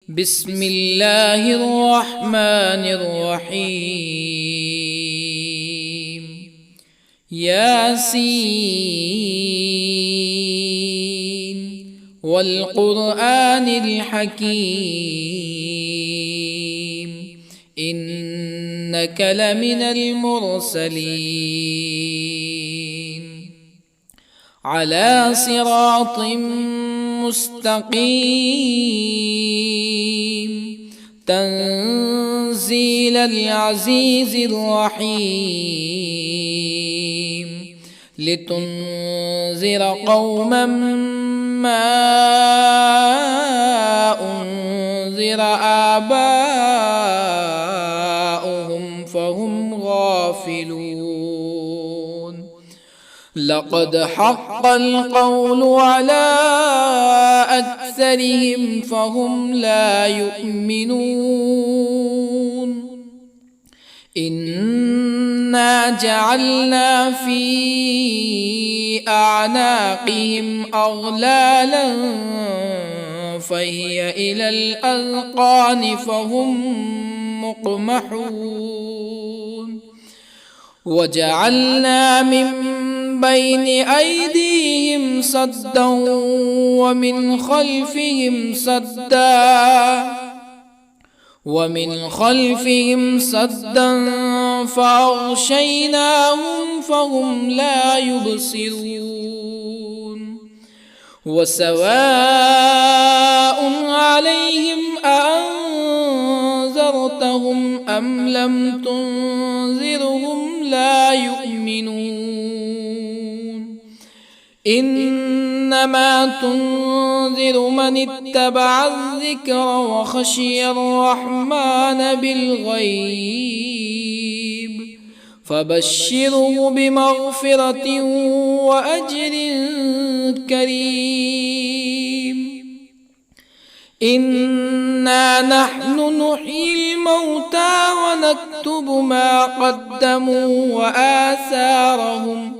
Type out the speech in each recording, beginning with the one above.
بسم الله الرحمن الرحيم. ياسين والقرآن الحكيم إنك لمن المرسلين على صراط مستقيم تنزيل العزيز الرحيم لتنذر قوما ما أنذر آباؤهم فهم غافلون. لقد حق القول على أكثرهم فهم لا يؤمنون. إنا جعلنا في أعناقهم أغلالا فهي إلى الأذقان فهم مقمحون. وجعلنا من بين أيديهم سدا ومن خلفهم سدا فأغشيناهم فهم لا يبصرون. وسواء عليهم أأنذرتهم أم لم تنذرهم لا يؤمنون. إنما تنذر من اتبع الذكر وخشي الرحمن بالغيب فبشره بمغفرة وأجر كريم. إنا نحن نحيي الموتى ونكتب ما قدموا وآثارهم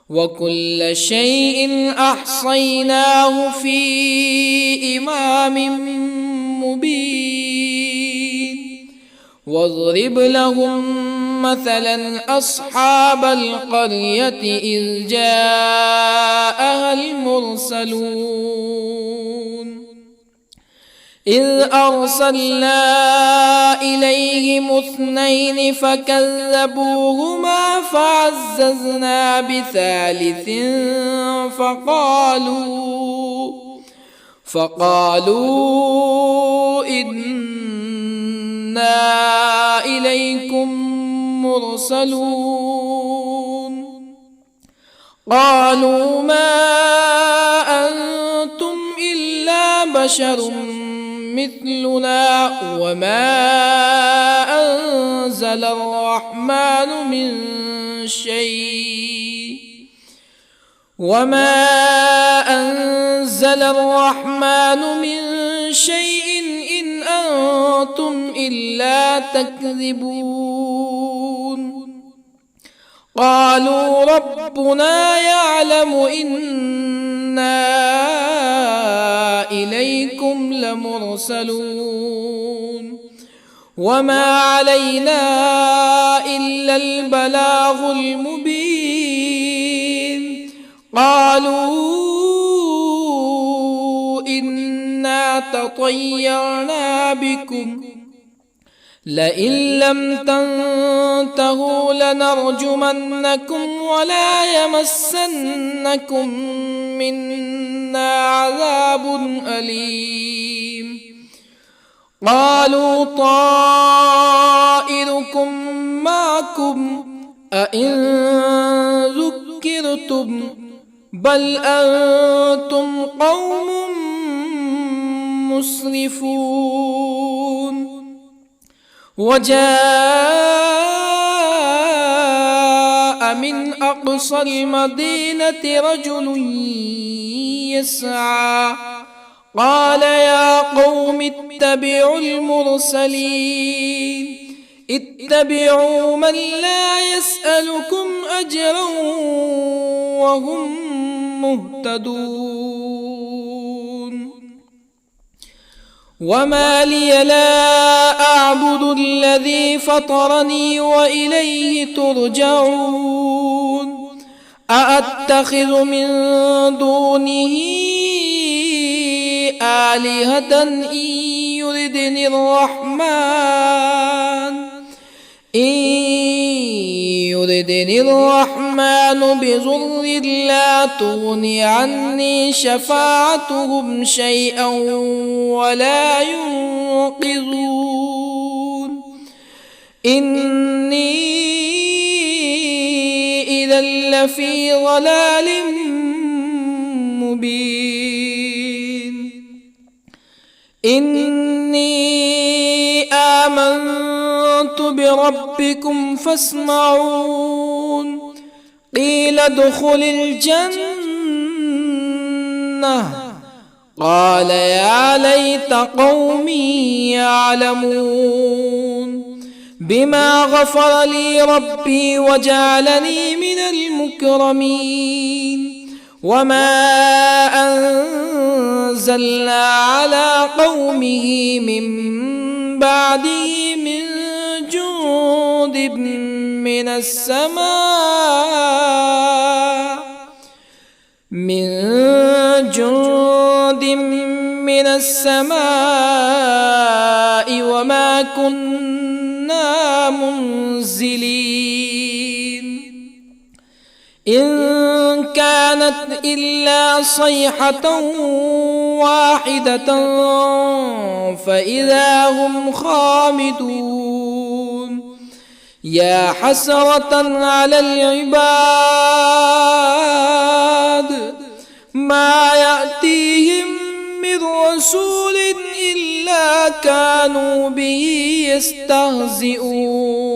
وكل شيء أحصيناه في إمام مبين. واضرب لهم مثلا أصحاب القرية إذ جاءها المرسلون إذ أرسلنا إليهم اثنين فكذبوهما فعززنا بثالث فقالوا إنا إليكم مرسلون. قالوا ما أنتم إلا بشر مثلنا وما أنزل الرحمن من شيء إن أنتم إلا تكذبون. قالوا ربنا يعلم إنا إليكم لمرسلون وما علينا إلا البلاغ المبين. قالوا إنا تطيرنا بكم لئن لم تنتهوا لنرجمنكم ولا يمسنكم منا عذاب أليم. قالوا طائركم معكم أئن ذكرتم بل أنتم قوم مسرفون. وجاء من أقصى المدينة رجل يسعى قال يا قوم اتبعوا المرسلين اتبعوا من لا يسألكم أجرا وهم مهتدون. وما لي لا أعبد الذي فطرني وإليه ترجعون أأتخذ من دونه آلهة يردني الرحمن بضر لا تغن عني شفاعتهم شيئا ولا ينقذون إني إذا لفي ضلال مبين إني آمنت بربكم فاسمعون قيل ادخل الجنة قال يا ليت قومي يعلمون بما غفر لي ربي وجعلني من المكرمين وما أنزلنا على قومه من بعده من جند من السماء وما كنا منزلين إن كانت إلا صيحة واحدة فإذا هم خامدون يا حسرة على العباد ما يأتيهم من رسول إلا كانوا به يستهزئون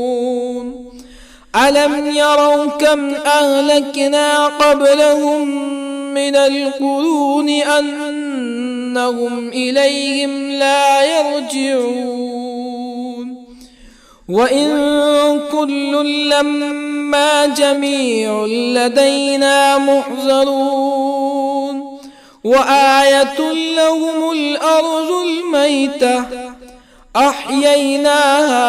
ألم يروا كم أهلكنا قبلهم من القرون أنهم إليهم لا يرجعون وإن كل لما جميع لدينا محضرون وآية لهم الأرض الميتة أحييناها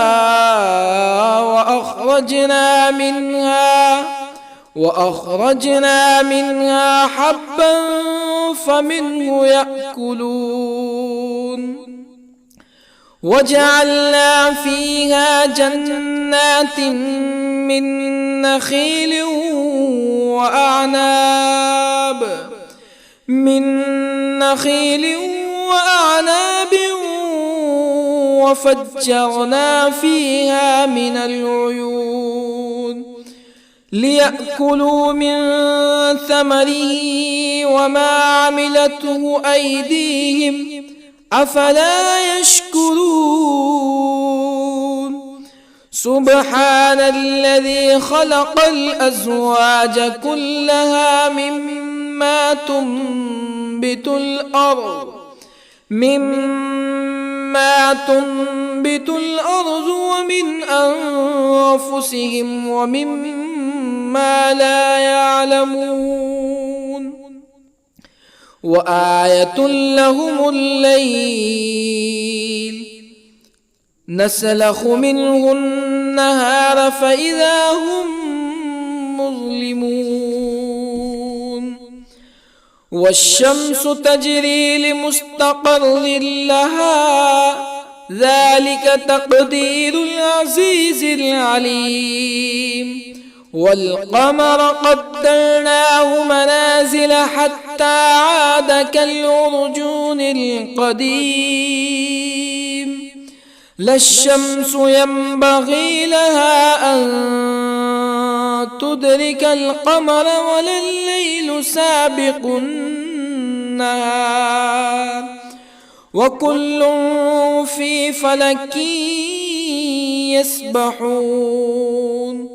وأخرجنا منها حبا فمنه يأكلون وجعلنا فيها جنات من نخيل وأعناب وفجرنا فيها من العيون ليأكلوا من ثمره وما عملته أيديهم أفلا يشكرون سبحان الذي خلق الأزواج كلها مما تنبت الأرض ومن أنفسهم ومما لا يعلمون وآية لهم الليل نسلخ منه النهار فإذا هم مظلمون والشمس تجري لمستقر لها ذلك تقدير العزيز العليم والقمر قدرناه منازل حتى عاد كالعرجون القديم لا الشمس ينبغي لها أن تدرك القمر ولا الليل سابق النهار وكل في فلك يسبحون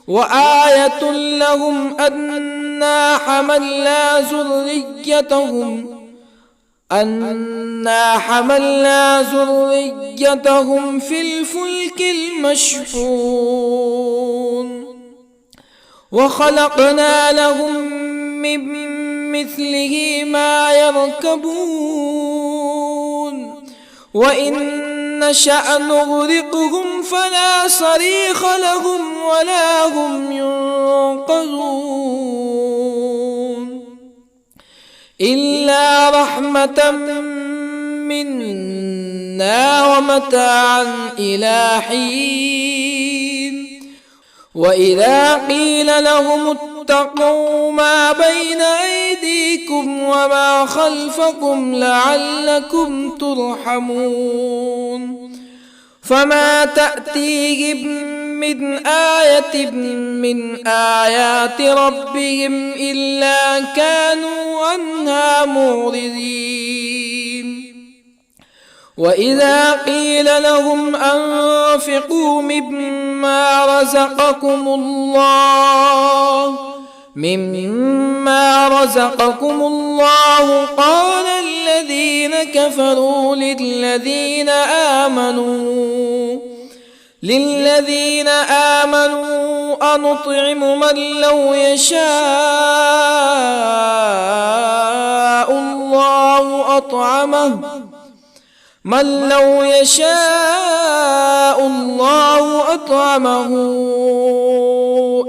وآية لهم أنا حملنا ذريتهم في الفلك المشحون وخلقنا لهم من مثله ما يركبون وإن نشأ نغرقهم فلا صريخ لهم ولا هم ينقذون إلا رحمة منا ومتاعا إلى حين وإذا قيل لهم اتقوا ما بين أيديكم وما خلفكم لعلكم ترحمون فما تأتيهم من آية من آيات ربهم إلا كانوا عنها معرضين وإذا قيل لهم أنفقوا مما رزقكم الله قال الذين كفروا للذين آمنوا أنطعم من لو يشاء الله أطعمه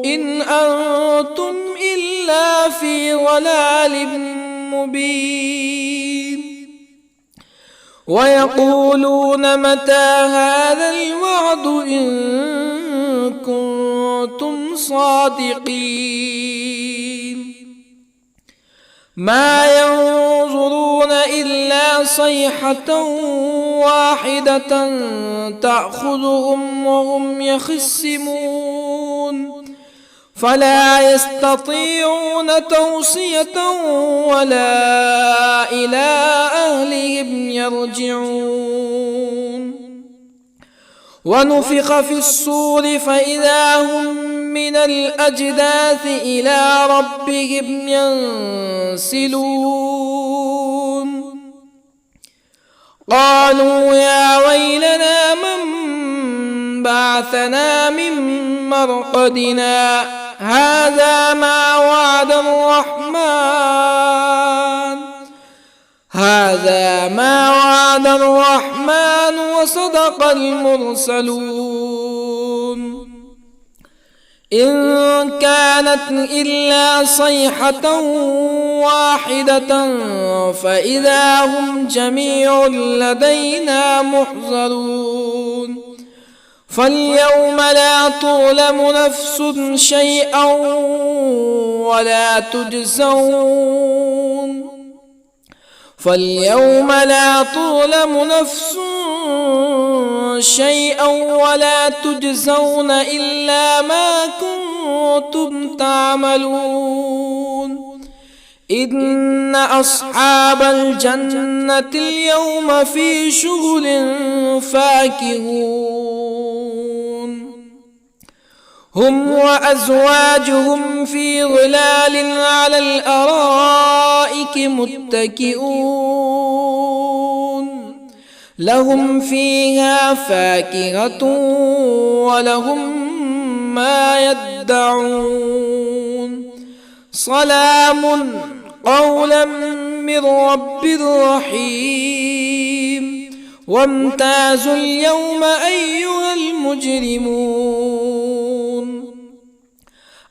إن أنتم إلا في ضلال مبين ويقولون متى هذا الوعد إن كنتم صادقين ما ينظرون إلا صيحة واحدة تأخذهم وهم يخصمون فلا يستطيعون توصية ولا إلى أهلهم يرجعون ونفخ في الصور فإذا هم من الأجداث إلى ربهم ينسلون قالوا يا ويلنا من بعثنا من مرقدنا هذا ما وعد الرحمن وصدق المرسلون إن كانت إلا صيحة واحدة فإذا هم جميع لدينا محضرون فاليوم لا تظلم نفس شيئا ولا تجزون إلا ما كنتم تعملون إن أصحاب الجنة اليوم في شغل فاكهون هم وأزواجهم في ظلال على الأرائك متكئون لهم فيها فاكهة ولهم ما يدعون سلام قولا من رب رحيم وامتازوا اليوم أيها المجرمون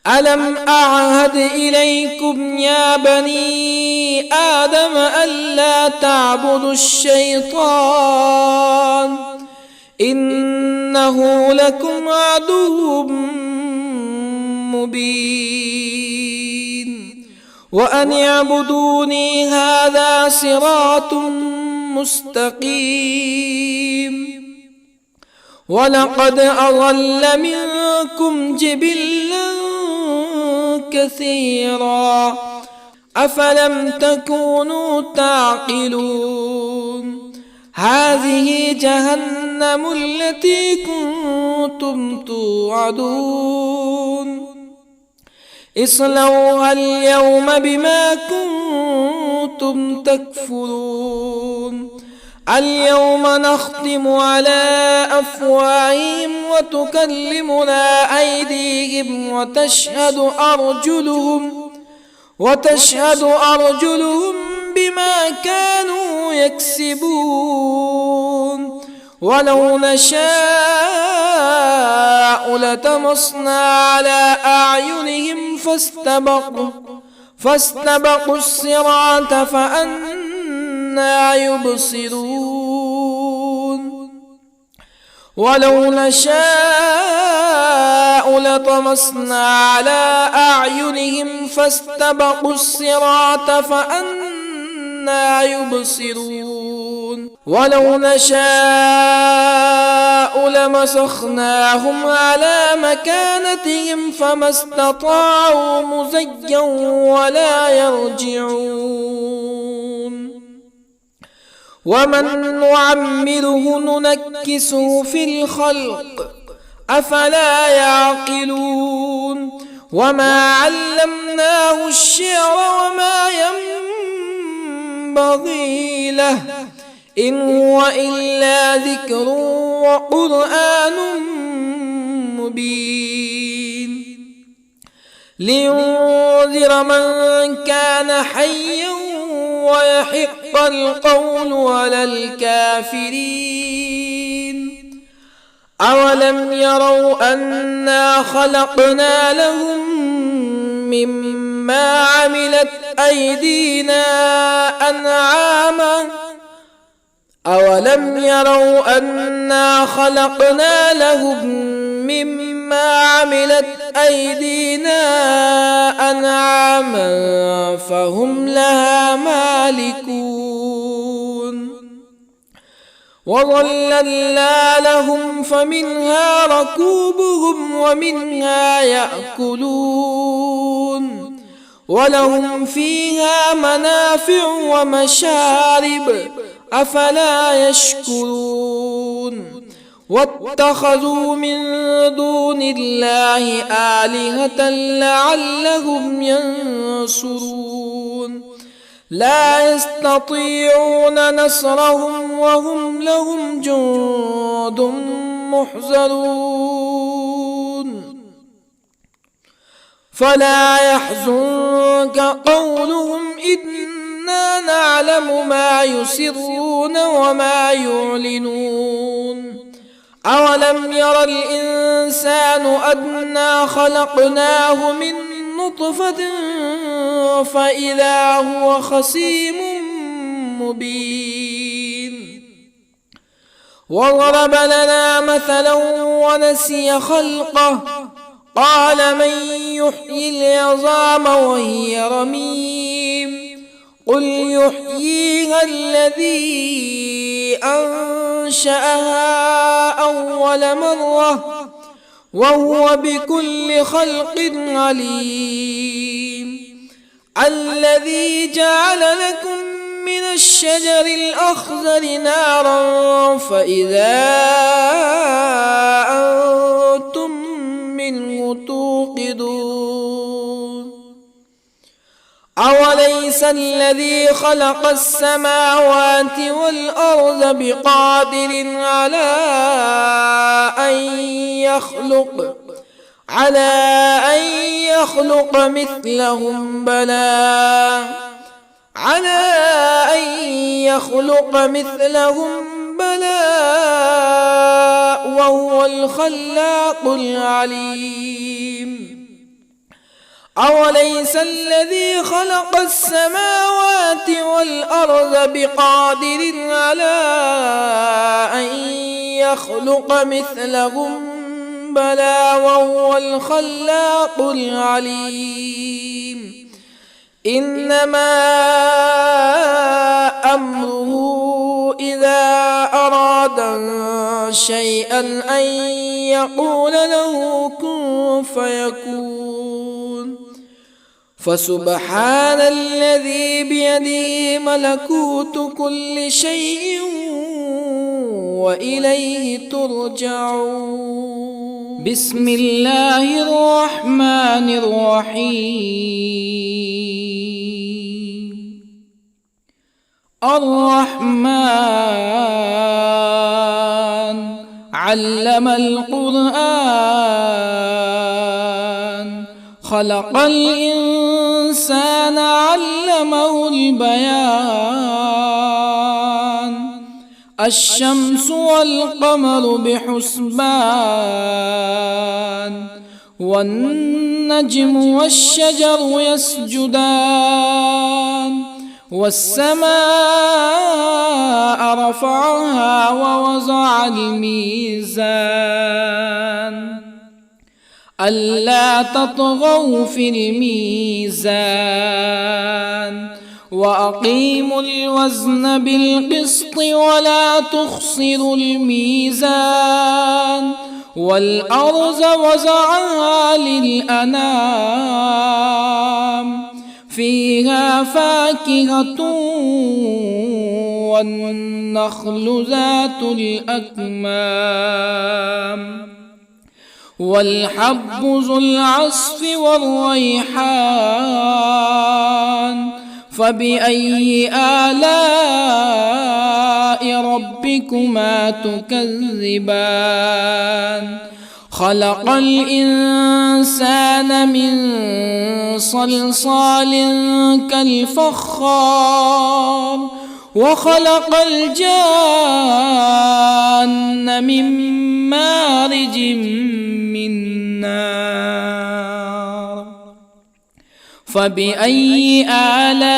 ألم أعهد إليكم يا بني آدم ألا تعبدوا الشيطان إنه لكم عدو مبين وأن اعبدوني هذا صراط مستقيم ولقد أضل منكم جبلا كثيرا أفلم تكونوا تعقلون هذه جهنم التي كنتم توعدون اصلوها اليوم بما كنتم تكفرون اليوم نختم على أفواههم وتكلمنا أيديهم وتشهد أرجلهم بما كانوا يكسبون ولو نشاء لطمسنا على أعينهم فاستبقوا الصراط فأنى يبصرون ولو نشاء لطمسنا على أعينهم فاستبقوا الصراط فأنى يبصرون ولو نشاء لمسخناهم على مكانتهم فما استطاعوا مزيا ولا يرجعون ومن نعمره ننكسه في الخلق أفلا يعقلون وما علمناه الشعر وما ينبغي له إن هو إلا ذكر وقرآن مبين لينذر من كان حيا ويحق القول على الكافرين أولم يروا أنا خلقنا لهم مما عملت أيدينا أنعاما أولم يروا أنا خلقنا لهم مما عملت أيدينا أنعاما فهم لها مالكون وظللنا لهم فمنها ركوبهم ومنها يأكلون ولهم فيها منافع ومشارب أفلا يشكرون واتخذوا من دون الله آلهة لعلهم ينصرون لا يستطيعون نصرهم وهم لهم جند محضرون فلا يحزنك قولهم إنا نعلم ما يسرون وما يعلنون أولم ير الإنسان أنا خلقناه من نطفة فإذا هو خصيم مبين وضرب لنا مثلا ونسي خلقه قال من يحيي العظام وهي رميم قل يحييها الذي أنشأها أول مرة وهو بكل خلق عليم الذي جعل لكم من الشجر الأخضر نارا فإذا أنتم منه توقدون أوليس الذي خلق السماوات والأرض بقادر على أن يخلق مثلهم بلى وهو الخلاق العليم أوليس الذي خلق السماوات والأرض بقادر على أن يخلق مثلهم بلى وهو الخلاق العليم إنما أمره إذا أراد شيئا أن يقول له كن فيكون فسبحان الذي بيده ملكوت كل شيء وإليه ترجعون بسم الله الرحمن الرحيم الرحمن علم القرآن خلق الإنسان علمه البيان الشمس والقمر بحسبان والنجم والشجر يسجدان والسماء رفعها ووضع الميزان ألا تطغوا في الميزان وأقيموا الوزن بالقسط ولا تخسروا الميزان والأرض وضعها للأنام فيها فاكهة والنخل ذات الأكمام والحب ذو العصف والريحان فبأي آلاء ربكما تكذبان خلق الإنسان من صلصال كالفخار وخلق الجان من مارج من نار فبأي آلاء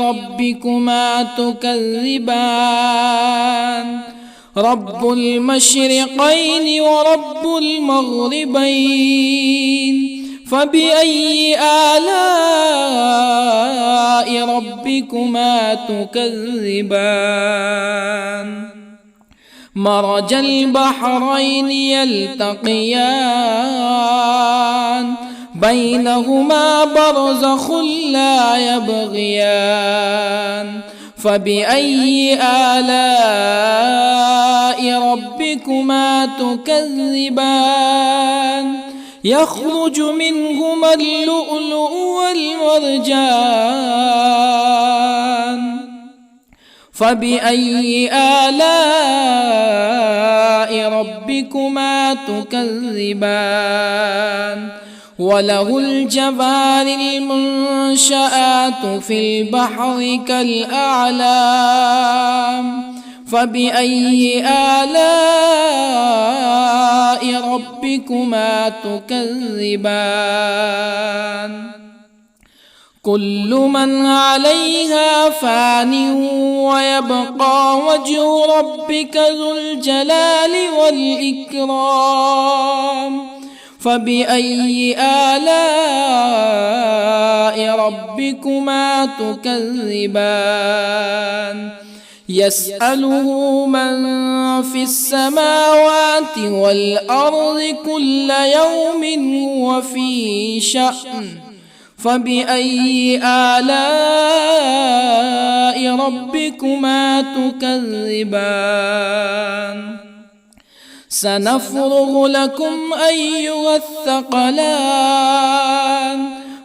ربكما تكذبان رب المشرقين ورب المغربين فبأي آلاء ربكما تكذبان مرج البحرين يلتقيان بينهما برزخ لا يبغيان فبأي آلاء ربكما تكذبان يخرج منهما اللؤلؤ والمرجان فبأي آلاء ربكما تكذبان وله الجوار المنشآت في البحر كالأعلام فبأي آلاء ربكما تكذبان كل من عليها فان ويبقى وجه ربك ذو الجلال والإكرام فبأي آلاء ربكما تكذبان يسأله من في السماوات والأرض كل يوم هو في شأن فبأي آلاء ربكما تكذبان سنفرغ لكم أيها الثقلان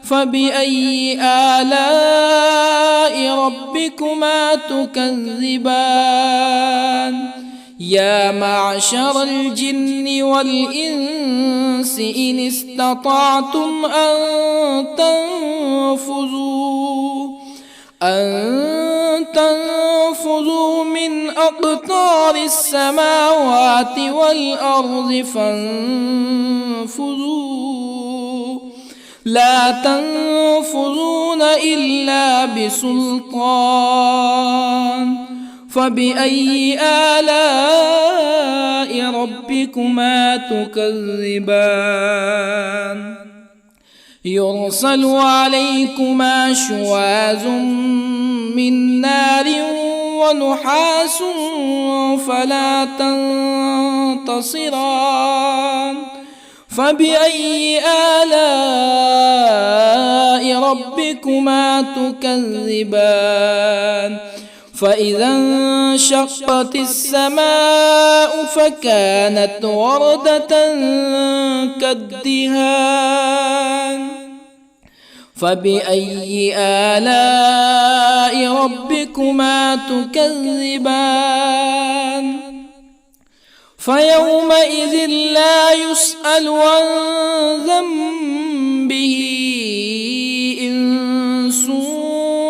فبأي آلاء ربكما تكذبان يا معشر الجن والإنس إن استطعتم أن تنفذوا من أقطار السماوات والأرض فانفذوا لا تنفذون إلا بسلطان فبأي آلاء ربكما تكذبان يرسل عليكما شواظ من نار ونحاس فلا تنتصران فبأي آلاء ربكما تكذبان فإذا انشقت السماء فكانت وردة كالدهان فبأي آلاء ربكما تكذبان فيومئذ لا يسأل عن ذنبه إنس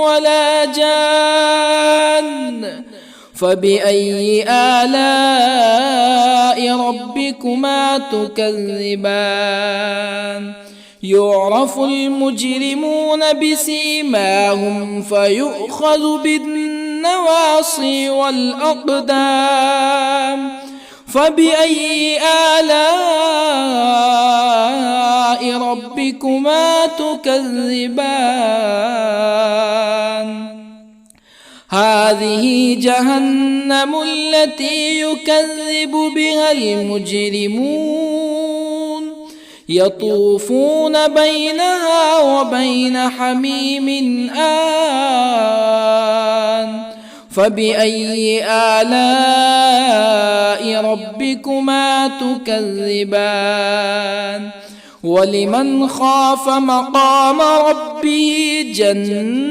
ولا جان. فبأي آلاء ربكما تكذبان؟ يعرف المجرمون بسيماهم فيؤخذ بالنواصي والأقدام. فبأي آلاء ربكما تكذبان؟ هذه جهنم التي يكذب بها المجرمون، يطوفون بينها وبين حميم آن. فبأي آلاء ربكما تكذبان؟ ولمن خاف مقام ربه جنتان.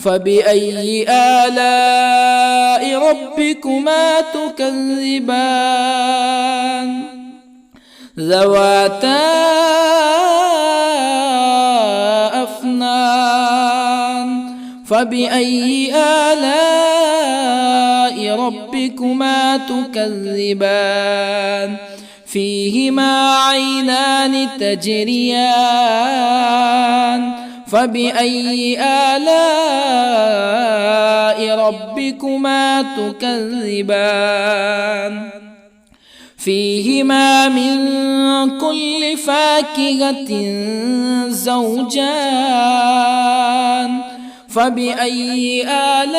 فبأي آلاء ربكما تكذبان؟ ذواتا أفنان. فبأي آلاء ربكما تكذبان؟ فيهما عينان تجريان. فبأي آلاء ربكما تكذبان؟ فيهما من كل فاكهة زوجان. فبأي آلاء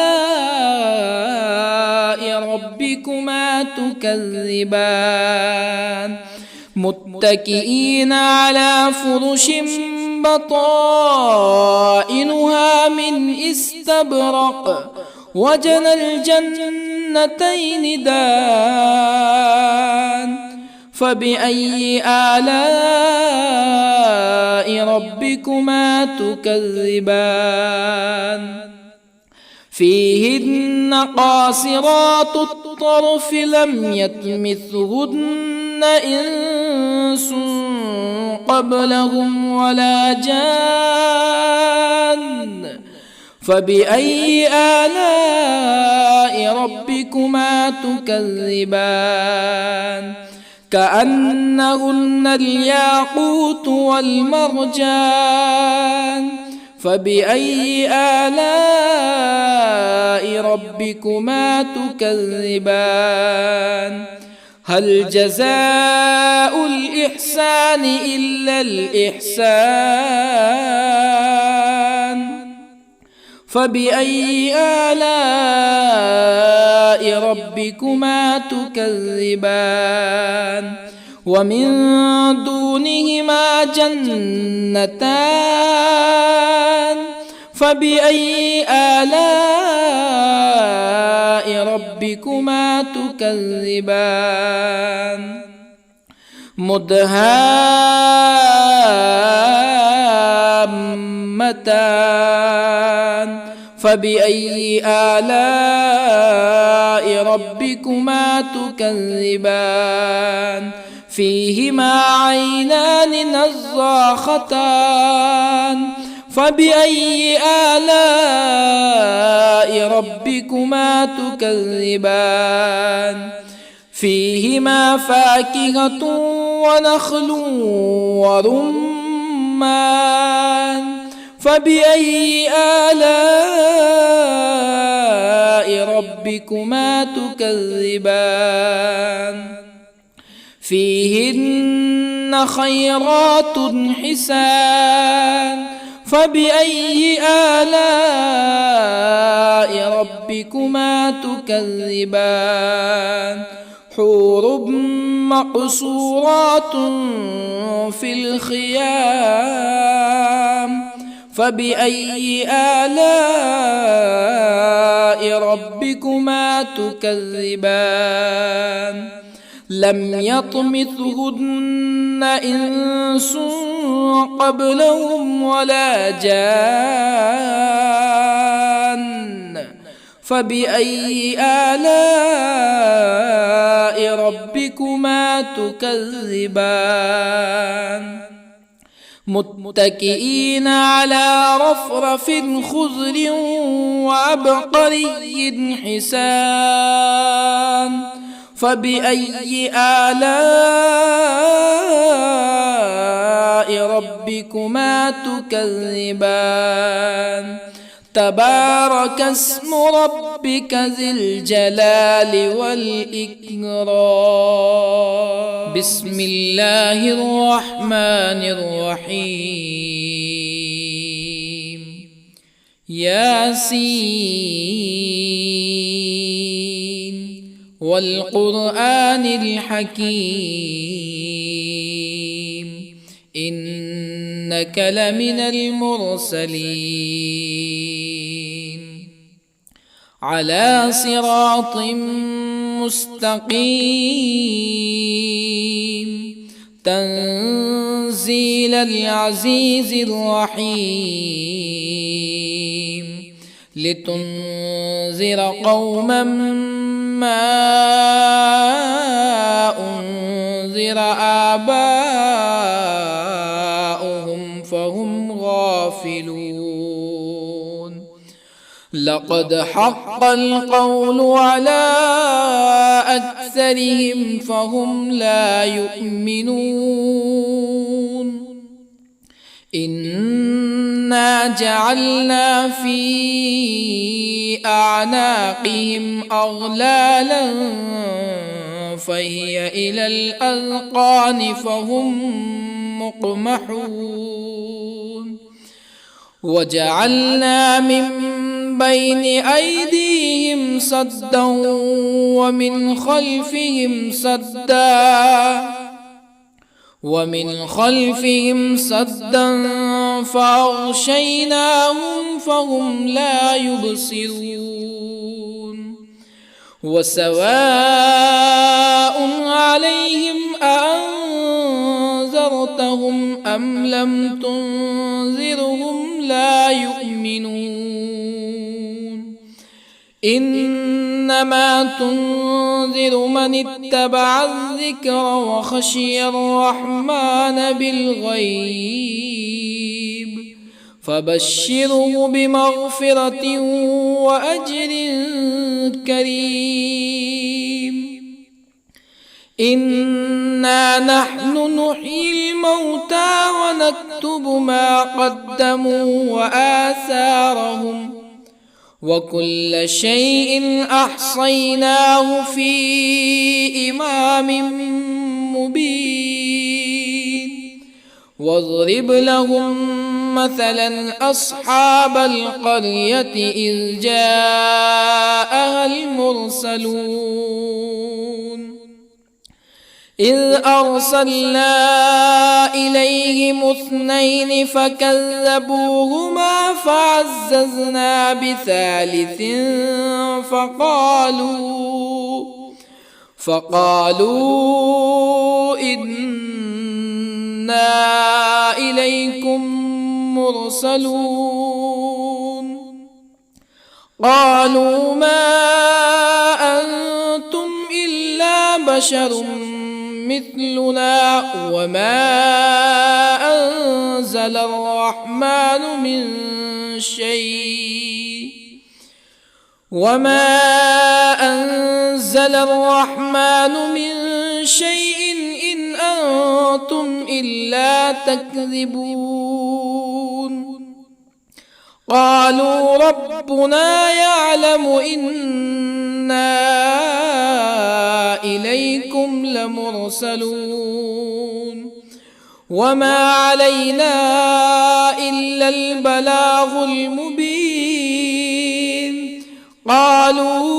ربكما تكذبان؟ متكئين على فرش بطائنها من استبرق وجنى الجنتين دان. فبأي آلاء ربكما تكذبان؟ فيهن قاصرات الطرف لم يطمثهن إنس قبلهم ولا جان. فبأي آلاء ربكما تكذبان؟ كأنهن الياقوت والمرجان. فبأي آلاء ربكما تكذبان؟ هل جزاء الإحسان إلا الإحسان؟ فبأي آلاء ربكما تكذبان؟ ومن دونهما جنتان. فبأي آلاء ربكما تكذبان؟ مدهامتان. فبأي آلاء ربكما تكذبان؟ فيهما عينان نضاختان. فبأي آلاء ربكما تكذبان؟ فيهما فاكهة ونخل ورمان. فبأي آلاء ربكما تكذبان؟ فيهن خيرات حسان. فبأي آلاء ربكما تكذبان؟ حور مقصورات في الخيام. فبأي آلاء ربكما تكذبان؟ لم يطمثهن إنس قبلهم ولا جان. فبأي آلاء ربكما تكذبان متكئين على رفرف خضر وعبقري حسان فبأي آلاء ربكما تكذبان تبارك اسم ربك ذي الجلال والإكرام بسم الله الرحمن الرحيم ياسين والقرآن الحكيم إنك لمن المرسلين على صراط مستقيم تنزيل العزيز الرحيم لتنذر قوما ما أنذر آباؤهم فهم غافلون لقد حق القول على أكثرهم فهم لا يؤمنون إنا جعلنا في أعناقهم أغلالا فهي إلى الأذقان فهم مقمحون وجعلنا من بين أيديهم سدا ومن خلفهم سدا فأغشيناهم فهم لا يبصرون وسواء عليهم أأنذرتهم أم لم تنذرهم لا يؤمنون إنما تنذر من اتبع الذكر وخشي الرحمن بالغيب فبشره بمغفرة وأجر كريم إنا نحن نحيي الموتى ونكتب ما قدموا وآثارهم وكل شيء أحصيناه في إمام مبين واضرب لهم مثلا أصحاب القرية إذ جاءها المرسلون إذ أرسلنا إليهم اثنين فكذبوهما فعززنا بثالث فقالوا إنا إليكم مرسلون قالوا ما أنتم إلا بشر مثلنا وما أنزل الرحمن من شيء إن أنتم إلا تكذبون قالوا ربنا يعلم إنا إليكم لمرسلون وما علينا إلا البلاغ المبين قالوا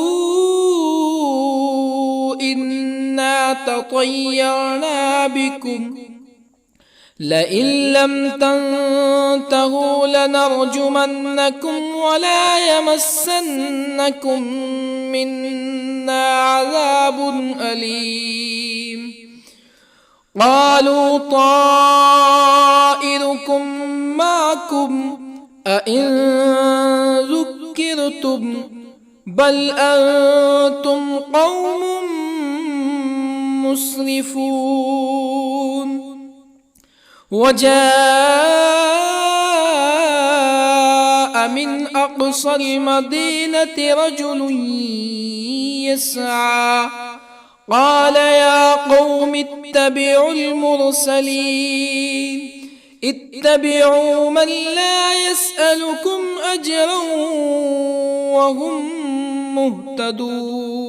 إنا تطيرنا بكم لئن لم تنتهوا لنرجمنكم ولا يمسنكم منا عذاب أليم قالوا طائركم معكم أئن ذكرتم بل أنتم قوم مسرفون. وجاء من أقصى المدينة رجل يسعى قال يا قوم اتبعوا المرسلين اتبعوا من لا يسألكم أجرا وهم مهتدون.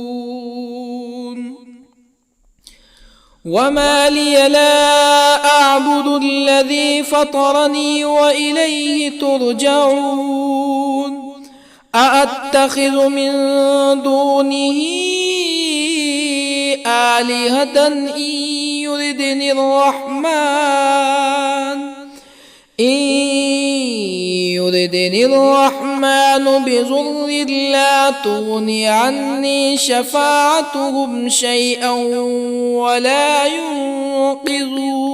وما لي لا أعبد الذي فطرني وإليه ترجعون. أأتخذ من دونه آلهة إن يردني الرحمن بضر لا تغني عني شفاعتهم شيئا ولا ينقذون.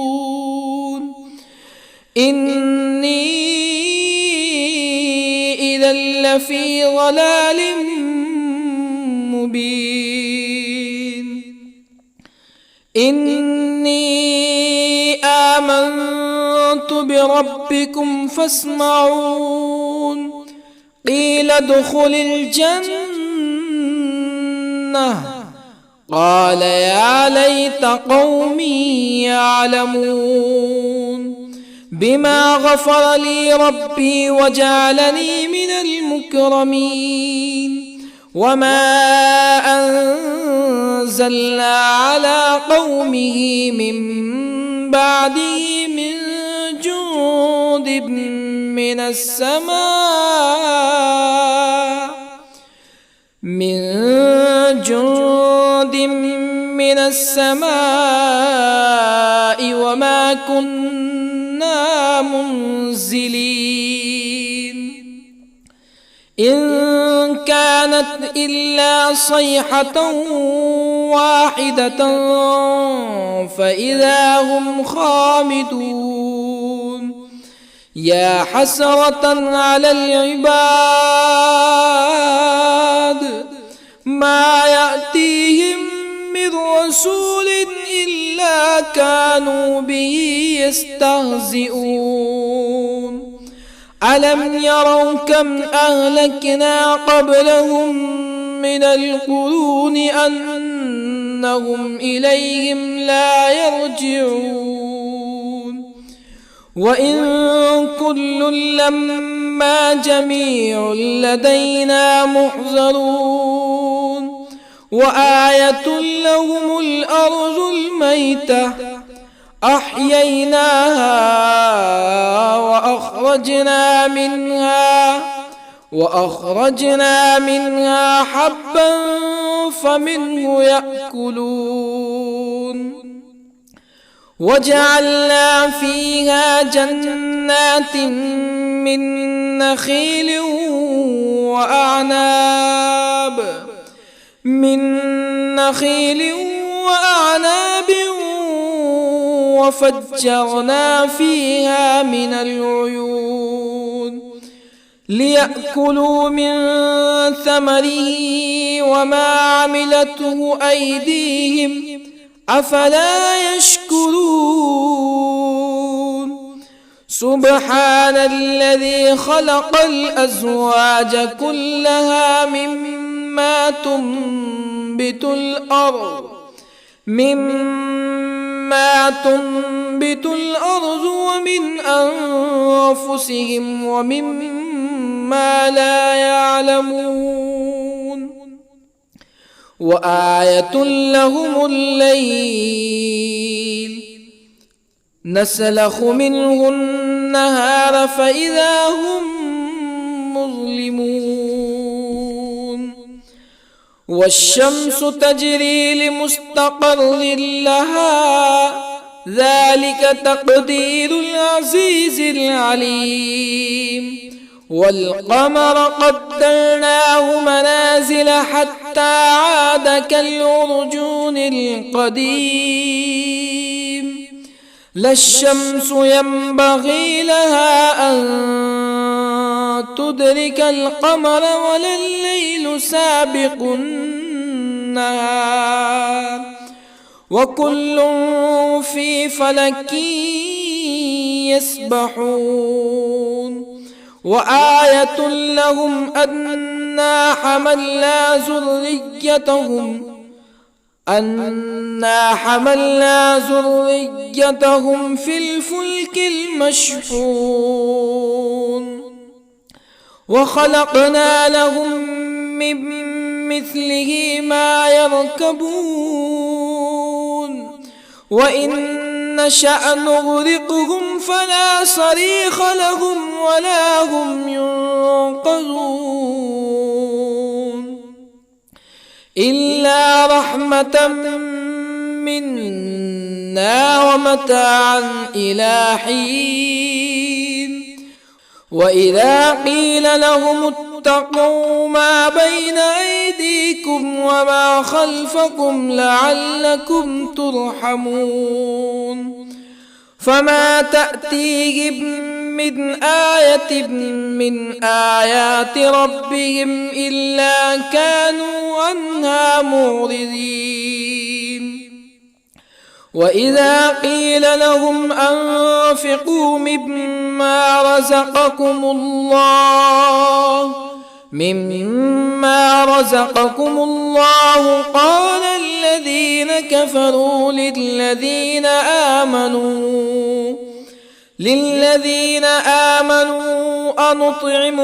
إني إذا لفي ضلال مبين. إني آمنت بربكم فاسمعون. قيل ادخل الجنة قال يا ليت قومي يعلمون. بما غفر لي ربي وجعلني من المكرمين. وما أنزلنا على قومه من بعده من جند من السماء وما كنا منزلين. إن كانت إلا صيحة واحدة فإذا هم خامدون. يا حسرة على العباد ما يأتيهم من رسول إلا كانوا به يستهزئون. ألم يروا كم أهلكنا قبلهم من القرون أنهم إليهم لا يرجعون. وإن كل لما جميع لدينا محضرون. وآية لهم الأرض الميتة أحييناها وأخرجنا منها حبا فمنه يأكلون. وجعلنا فيها جنات من نخيل وأعناب وفجرنا فيها من العيون ليأكلوا من ثمره وما عملته أيديهم أفلا يشكرون. سبحان الذي خلق الأزواج كلها مما تنبت الأرض ومن أنفسهم ومما لا يعلمون. وآية لهم الليل نسلخ منه النهار فإذا هم مظلمون. والشمس تجري لمستقر لها ذلك تقدير العزيز العليم. والقمر قدرناه منازل حتى عاد كالعرجون القديم. لا الشمس ينبغي لها أن تدرك القمر ولا الليل سابق النهار وكل في فلك يسبحون وآية لهم أنا حملنا ذريتهم في الفلك المشحون وخلقنا لهم من مثله ما يركبون وإن نشأ نغرقهم فلا صريخ لهم ولا هم ينقذون إلا رحمة منا ومتاعا إلى حين وإذا قيل لهم اتقوا ما بين أيديكم وما خلفكم لعلكم ترحمون فما تأتيهم من آية من آيات ربهم إلا كانوا عنها معرضين وإذا قيل لهم أنفقوا مما رزقكم الله قال الذين كفروا للذين آمنوا أنطعم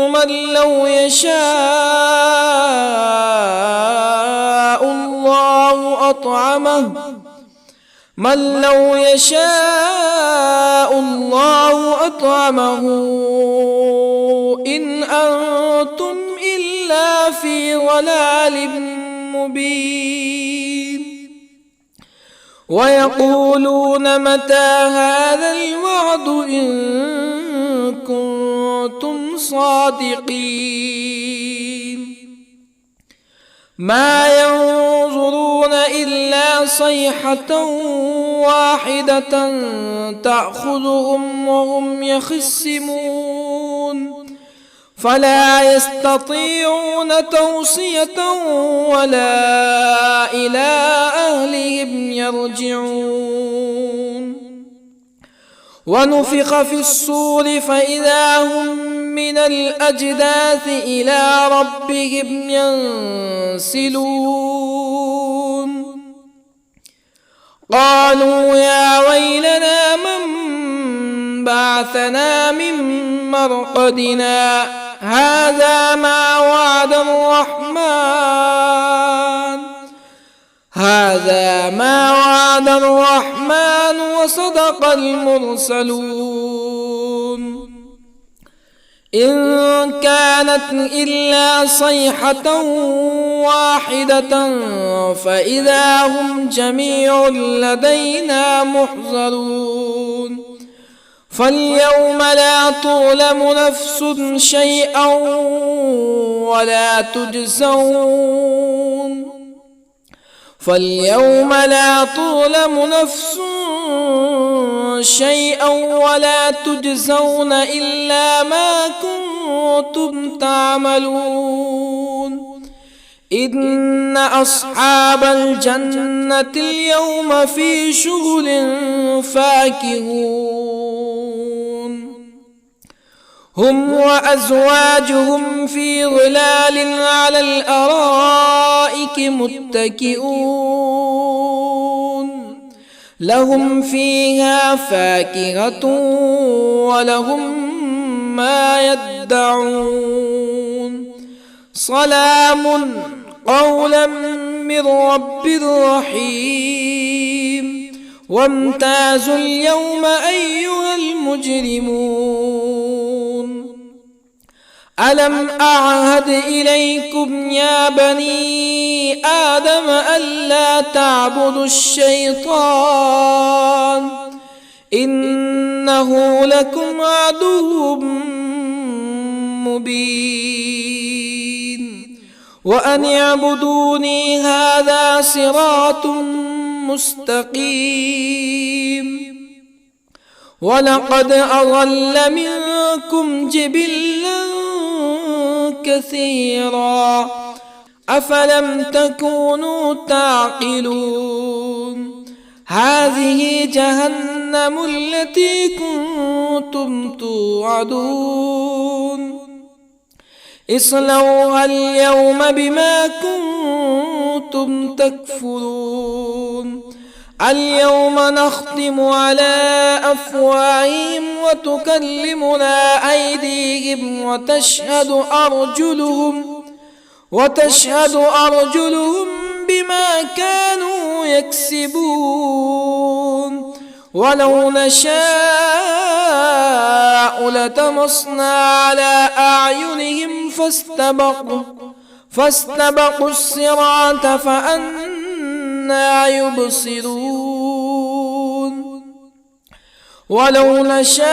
من لو يشاء الله أطعمه إن أنتم إلا في ضلال مبين ويقولون متى هذا الوعد إن كنتم صادقين ما ينظرون إلا صيحة واحدة تأخذهم وهم يخصمون فلا يستطيعون توصية ولا إلى أهلهم يرجعون ونفخ في الصور فإذا هم من الأجداث إلى ربهم ينسلون قالوا يا ويلنا من بعثنا من مرقدنا هذا ما وعد الرحمن وصدق المرسلون إن كانت إلا صيحة واحدة فإذا هم جميع لدينا محضرون فاليوم لا تظلم نفس شيئا ولا تجزون إلا ما كنتم تعملون إن أصحاب الجنة اليوم في شغل فاكهون هم وأزواجهم في ظلال على الأرائك متكئون لهم فيها فاكهة ولهم ما يدعون سلام قولا من رب رحيم وامتازوا اليوم أيها المجرمون ألم أعهد إليكم يا بني آدم ألا تعبدوا الشيطان إنه لكم عدو مبين وأن اعبدوني هذا صراط مستقيم ولقد أضل منكم جبلا كثيرا أفلم تكونوا تعقلون هذه جهنم التي كنتم توعدون اصلوها اليوم بما كنتم تكفرون اليوم نختم على أفواههم وتكلمنا أيديهم وتشهد أرجلهم بما كانوا يكسبون ولو نشاء لطمسنا على أعينهم فاستبقوا الصراط فأنى يبصرون ولو نشاء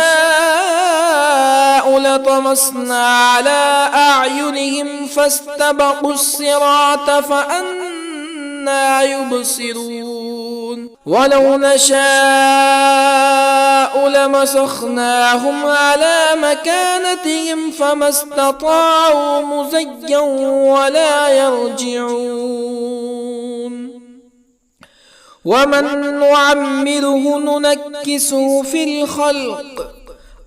لطمسنا على أعينهم فاستبقوا الصراط فأنى يبصرون ولو نشاء لمسخناهم على مكانتهم فما استطاعوا مزيا ولا يرجعون ومن نعمره ننكسه في الخلق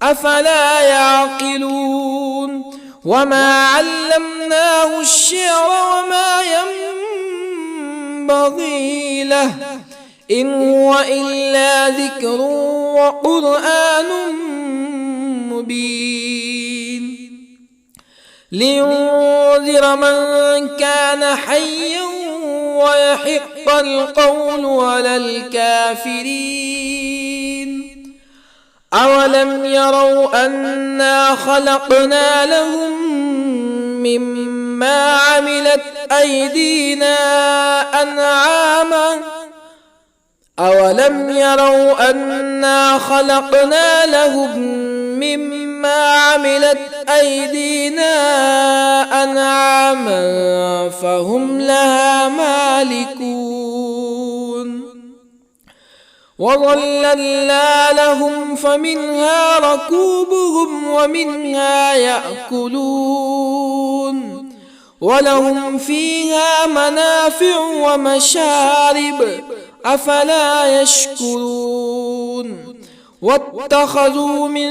أفلا يعقلون وما علمناه الشعر وما ينبغي له إن هو إلا ذكر وقرآن مبين لينذر من كان حيا ويحق القول على الكافرين أولم يروا أنا خلقنا لهم مما عملت أيدينا أنعاما أولم يروا أنا خلقنا لهم مما عملت أيدينا أنعاما فهم لها مالكون وظللنا لهم فمنها ركوبهم ومنها يأكلون ولهم فيها منافع ومشارب أفلا يشكرون واتخذوا من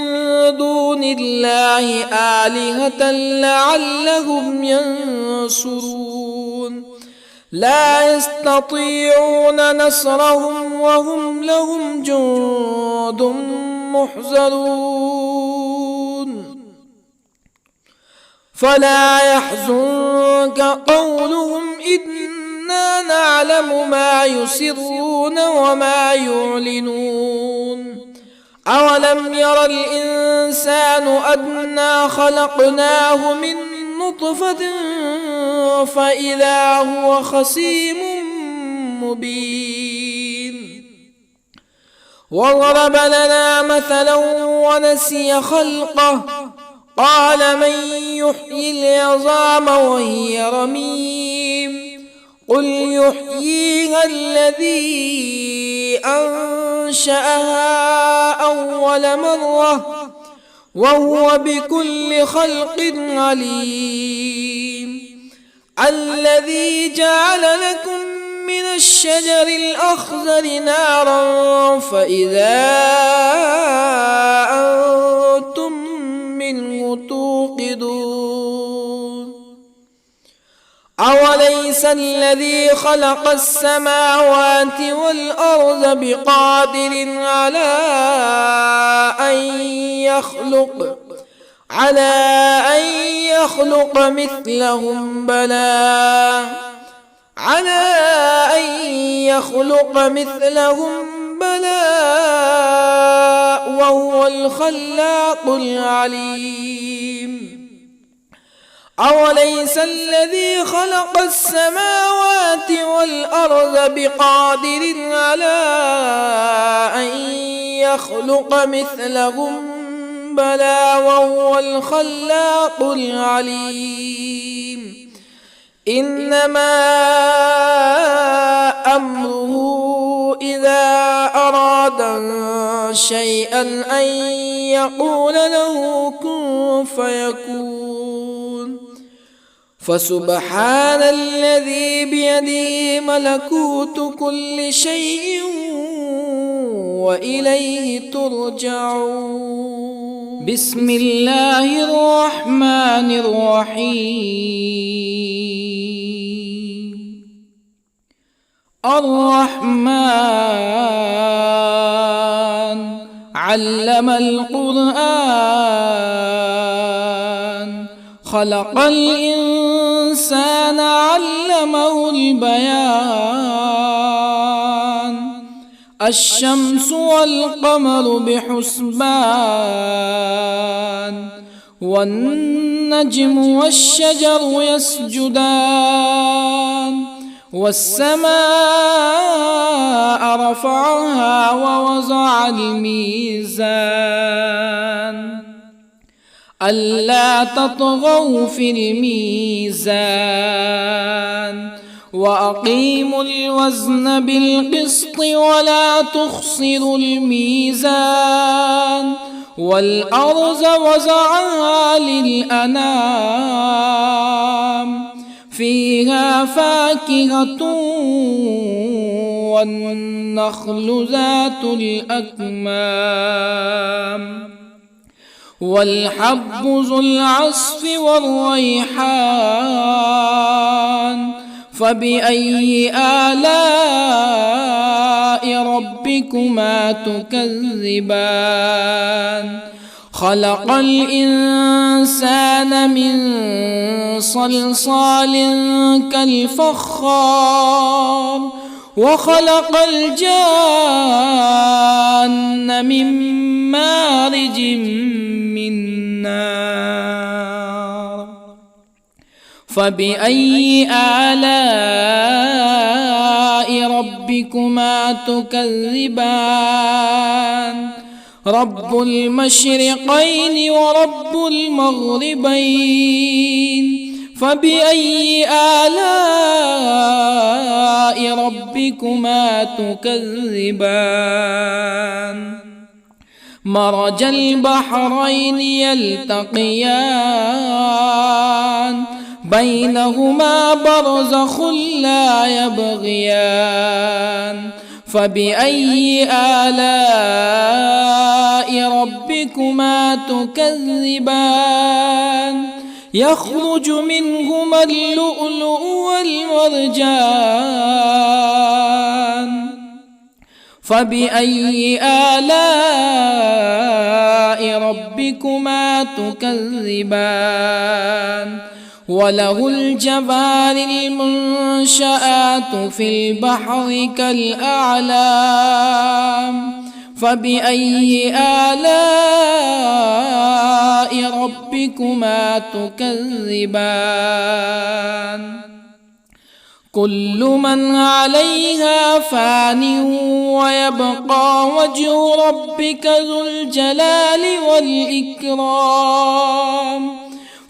دون الله آلهة لعلهم ينصرون لا يستطيعون نصرهم وهم لهم جند محضرون فلا يحزنك قولهم إنا نعلم ما يسرون وما يعلنون أولم ير الإنسان أنا خلقناه من نطفة فإذا هو خصيم مبين وضرب لنا مثلا ونسي خلقه قال من يحيي العظام وهي رميم قل يحييها الذي أنشأها أول مرة وهو بكل خلق عليم الذي جعل لكم من الشجر الأخضر نارا فإذا أنتم منه توقدون أوليس الذي خلق السماوات والأرض بقادر على أن يخلق مثلهم بلى وهو الخلاق العليم أوليس الذي خلق السماوات والأرض بقادر على أن يخلق مثلهم بلى وهو الخلاق العليم إنما أمره إذا أراد شيئا أن يقول له كن فيكون فسبحان الذي بيده ملكوت كل شيء وإليه ترجعون. بسم الله الرحمن الرحيم. الرحمن علم القرآن، خلق الإنسان علمه البيان. الشمس والقمر بحسبان، والنجم والشجر يسجدان. والسماء رفعها ووضع الميزان، ألا تطغوا في الميزان، وأقيموا الوزن بالقسط ولا تخسروا الميزان. والأرض وضعها للأنام، فيها فاكهة والنخل ذات الأكمام، والحب ذو العصف والريحان. فبأي آلاء ربكما تكذبان؟ خلق الإنسان من صلصال كالفخار، وخلق الجان من مارج من نار. فبأي آلاء ربكما تكذبان؟ رب المشرقين ورب المغربين. فبأي آلاء ربكما تكذبان؟ مرج البحرين يلتقيان، بينهما برزخ لا يبغيان. فبأي آلاء ربكما تكذبان؟ يخرج منهما اللؤلؤ والمرجان. فبأي آلاء ربكما تكذبان؟ وله الجوار المنشآت في البحر كالأعلام. فبأي آلاء ربكما تكذبان؟ كل من عليها فان، ويبقى وجه ربك ذو الجلال والإكرام.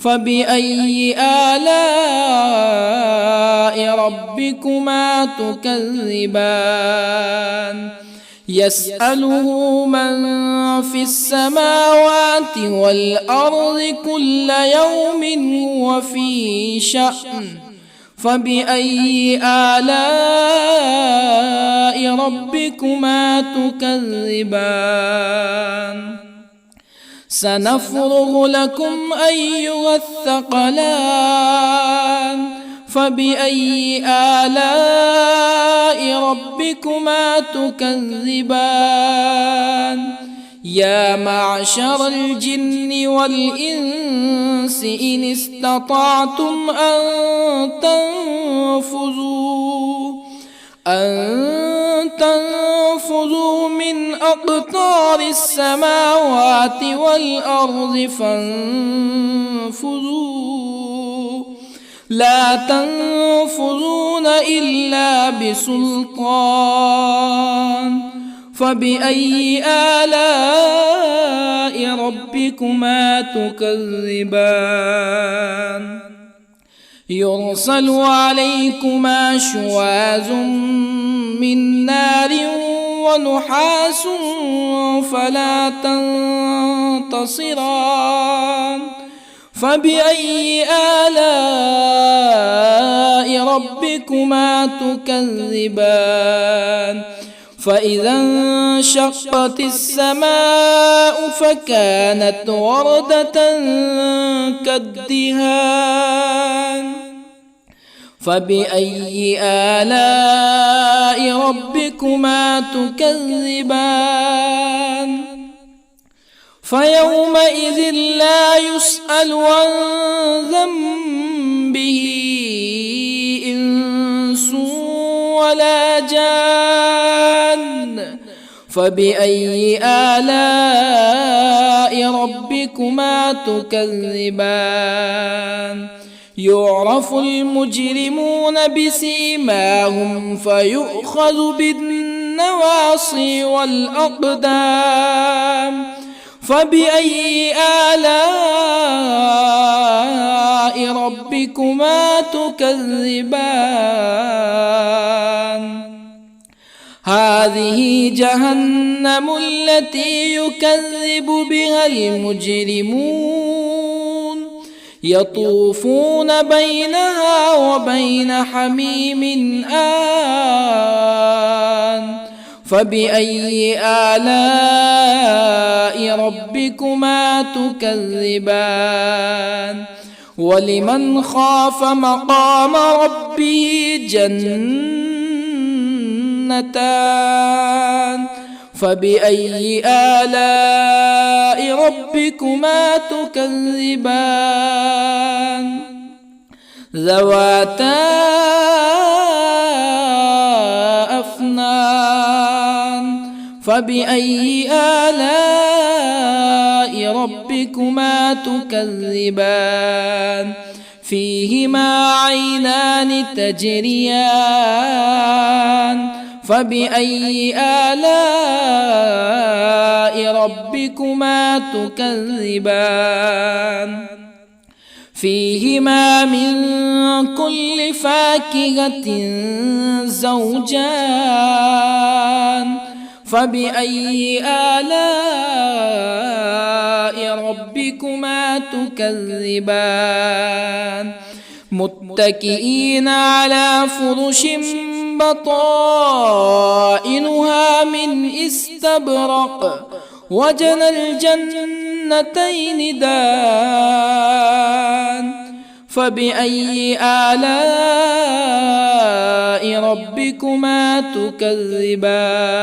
فبأي آلاء ربكما تكذبان؟ يسأله من في السماوات والأرض كل يوم هو في شأن. فبأي آلاء ربكما تكذبان؟ سنفرغ لكم أيها الثقلان. فبأي آلاء ربكما تكذبان؟ يا معشر الجن والإنس إن استطعتم أن تنفذوا من أقطار السماوات والأرض فانفذوا، لا تنفذون إلا بسلطان. فبأي آلاء ربكما تكذبان؟ يرسل عليكما شواظ من نار ونحاس فلا تنتصران. فبأي آلاء ربكما تكذبان فإذا انشقت السماء فكانت وردة كالدهان فبأي آلاء ربكما تكذبان فيومئذ لا يسأل عن ذنبه إنس ولا جان فبأي آلاء ربكما تكذبان يعرف المجرمون بسيماهم فيؤخذ بالنواصي والأقدام فبأي آلاء ربكما تكذبان هذه جهنم التي يكذب بها المجرمون يطوفون بينها وبين حميم آن فبأي آلاء ربكما تكذبان ولمن خاف مقام ربه جنتان فبأي آلاء ربكما تكذبان ذواتا أفنان فبأي آلاء ربكما تكذبان فيهما عينان تجريان فبأي آلاء ربكما تكذبان فيهما من كل فاكهة زوجان فبأي آلاء ربكما تكذبان متكئين على فرش بطائنها من استبرق وجنى الجنتين دان فبأي آلاء ربكما تكذبان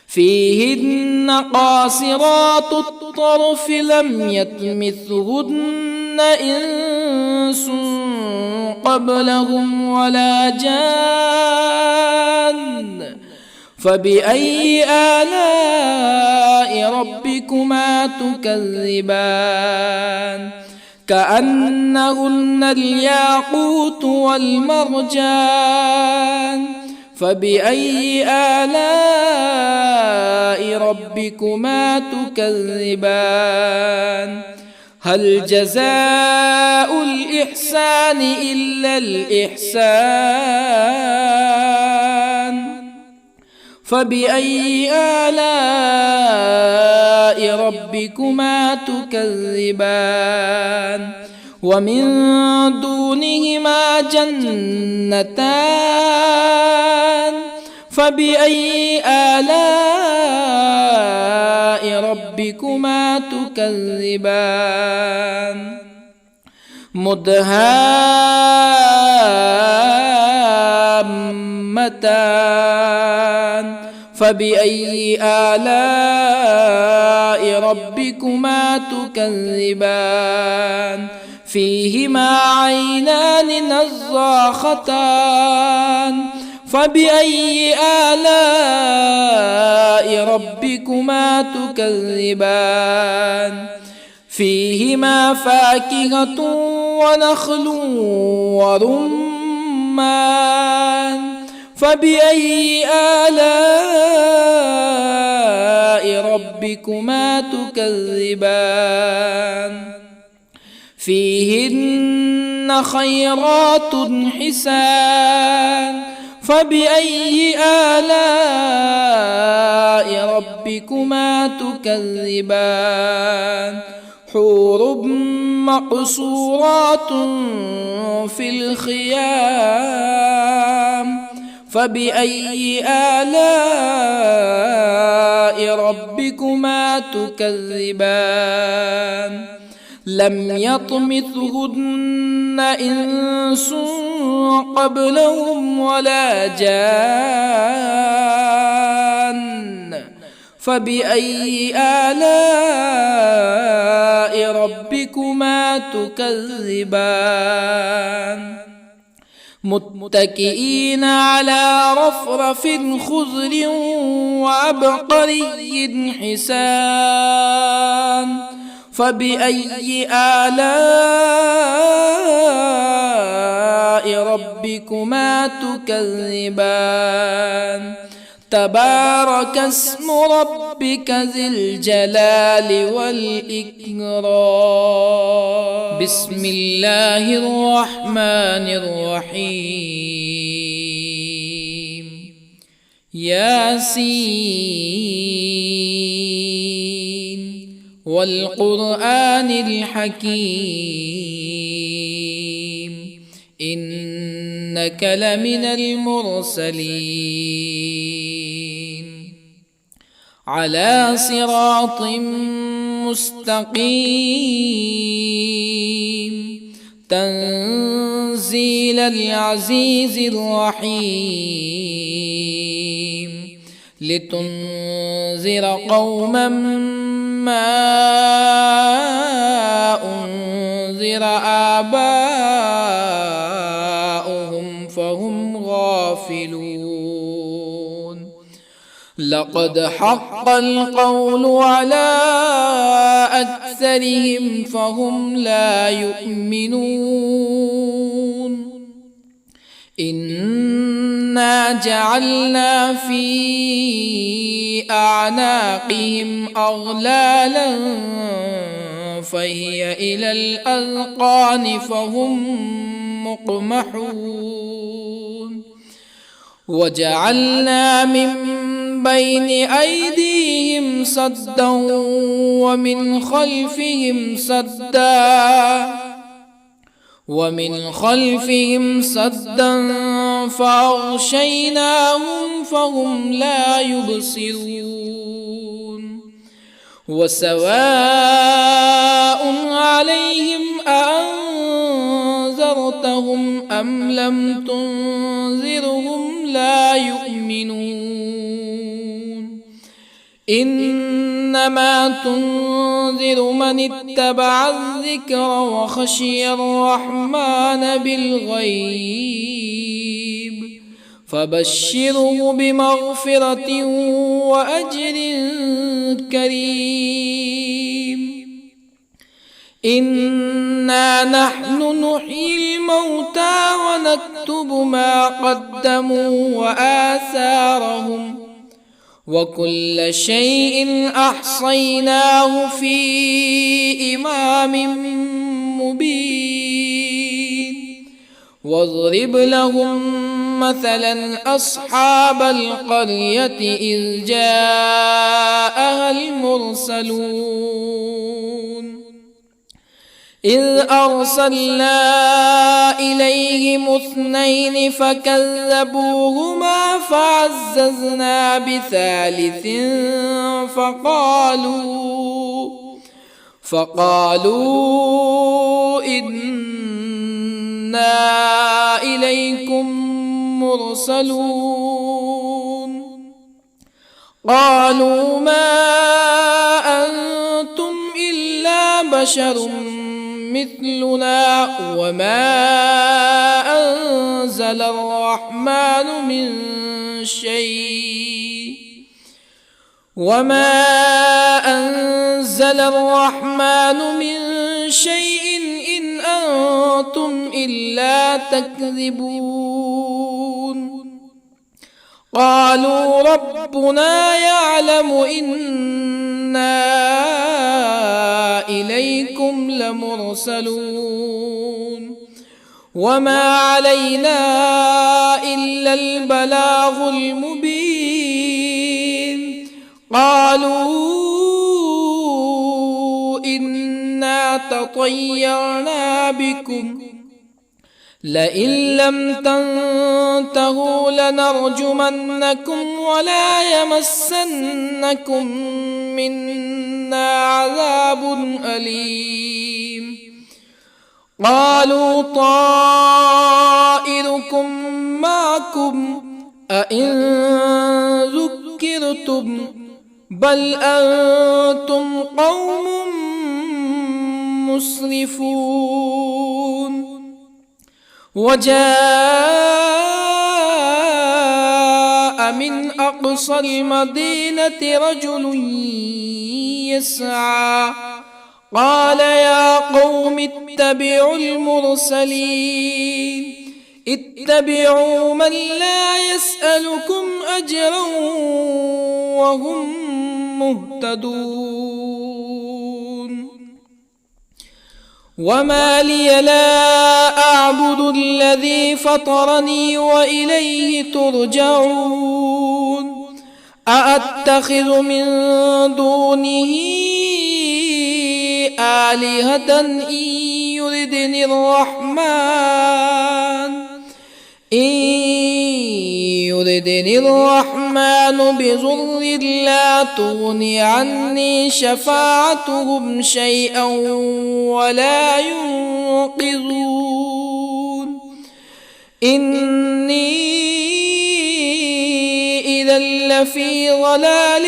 فيهن قاصرات الطرف لم يطمثهن إنس قبلهم ولا جان فبأي آلاء ربكما تكذبان كأنهن الياقوت والمرجان فبأي آلاء ربكما تكذبان هل جزاء الإحسان إلا الإحسان فبأي آلاء ربكما تكذبان ومن دونهما جنتان فبأي آلاء ربكما تكذبان مدهامتان فبأي آلاء ربكما تكذبان فيهما عينان نضاختان فبأي آلاء ربكما تكذبان فيهما فاكهة ونخل ورمان فبأي آلاء ربكما تكذبان فيهن خيرات حسان فبأي آلاء ربكما تكذبان حور مقصورات في الخيام فبأي آلاء ربكما تكذبان لم يطمثهن إنس قبلهم ولا جان فبأي آلاء ربكما تكذبان متكئين على رفرف خضر وعبقري حسان فبأي آلاء ربكما تكذبان تبارك اسم ربك ذي الجلال والإكرام بسم الله الرحمن الرحيم ياسين والقرآن الحكيم إنك لمن المرسلين على صراط مستقيم تنزيل العزيز الرحيم لتنذر قوما ما أنذر آباؤهم فهم غافلون لقد حق القول على أكثرهم فهم لا يؤمنون إنا جعلنا في أعناقهم أغلالا فهي إلى الأذقان فهم مقمحون وجعلنا من بين أيديهم سدا ومن خلفهم سدا فأغشيناهم فهم لا يبصرون وسواء عليهم أأنذرتهم أم لم تنذرهم لا يؤمنون إنما تنذر من اتبع الذكر وخشي الرحمن بالغيب فبشره بمغفرة وأجر كريم إنا نحن نحيي الموتى ونكتب ما قدموا وآثارهم وكل شيء أحصيناه في إمام مبين واضرب لهم مثلا أصحاب القرية إذ جاءها المرسلون إذ أرسلنا إليهم اثنين فكذبوهما فعززنا بثالث فقالوا إنا إليكم مرسلون قالوا ما أنتم إلا بشر مثلنا وما أنزل الرحمن من شيء إن أنتم إلا تكذبون قالوا ربنا يعلم إنا إليكم لمرسلون وما علينا إلا البلاغ المبين قالوا إنا تطيرنا بكم لئن لم تنتهوا لنرجمنكم ولا يمسنكم منا عذاب أليم قالوا طائركم معكم أئن ذكرتم بل أنتم قوم مسرفون وجاء من أقصى المدينة رجل يسعى قال يا قوم اتبعوا المرسلين اتبعوا من لا يسألكم أجرا وهم مهتدون وما لي لا أعبد الذي فطرني وإليه ترجعون أأتخذ من دونه آلهة إن يردني الرحمن بضر لا تغني عني شفاعتهم شيئا ولا ينقذون إني إذا لفي ضلال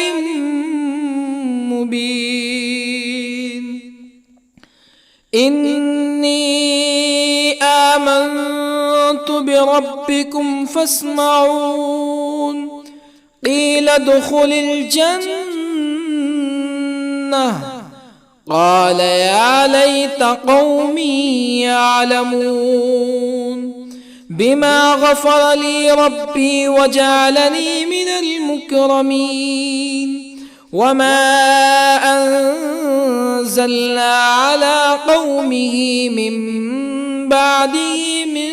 مبين إني آمنت بربكم فاسمعون قيل ادخل الجنة قال يا ليت قومي يعلمون بما غفر لي ربي وجعلني من المكرمين وما أنزلنا على قومه من بعده من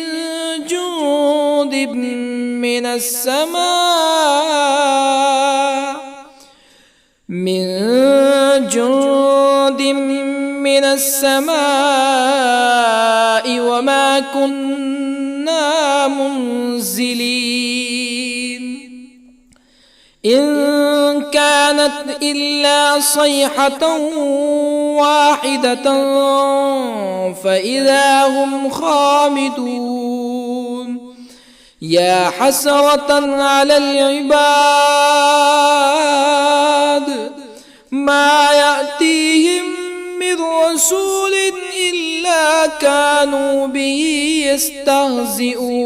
جند من السماء وما كنا منزلين إن كانت إلا صيحة واحدة فإذا هم خامدون يا حسرة على العباد ما يأتيهم من رسول إلا كانوا به يستهزئون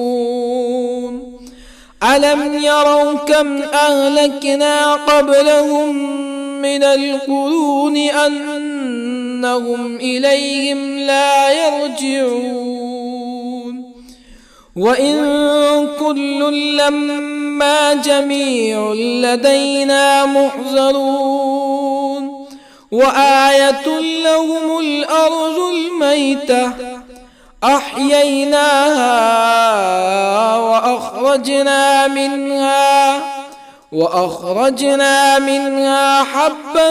ألم يروا كم أهلكنا قبلهم من القرون أنهم إليهم لا يرجعون وإن كل لما جميع لدينا محضرون وآية لهم الأرض الميتة أحييناها وأخرجنا منها حبا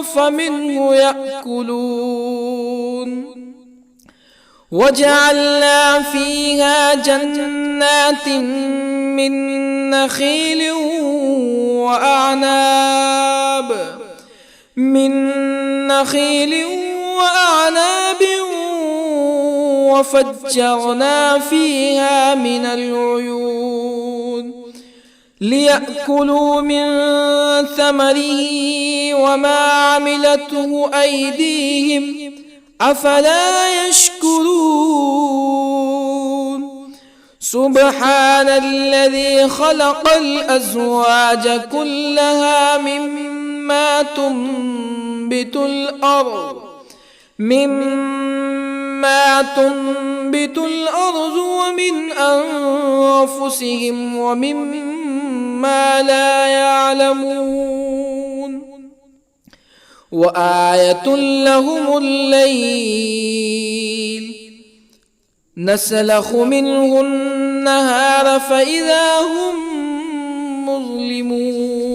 فمنه يأكلون وجعلنا فيها جنات من نخيل وأعناب وفجرنا فيها من العيون ليأكلوا من ثمره وما عملته أيديهم أفلا يشكرون سبحان الذي خلق الأزواج كلها مما تنبت الأرض ومن أنفسهم ومما لا يعلمون وآية لهم الليل نسلخ منه النهار فإذا هم مظلمون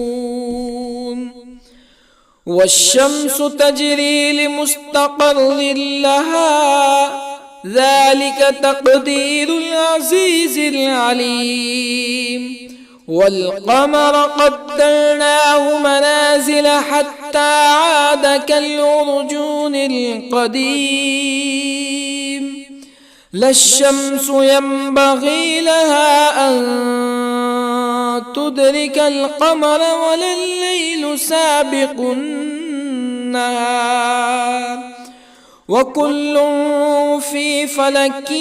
والشمس تجري لمستقر لها ذلك تقدير العزيز العليم والقمر قدرناه منازل حتى عاد كالعرجون القديم لا الشمس ينبغي لها أن تدرك القمر ولا الليل سابق النهار وكل في فلك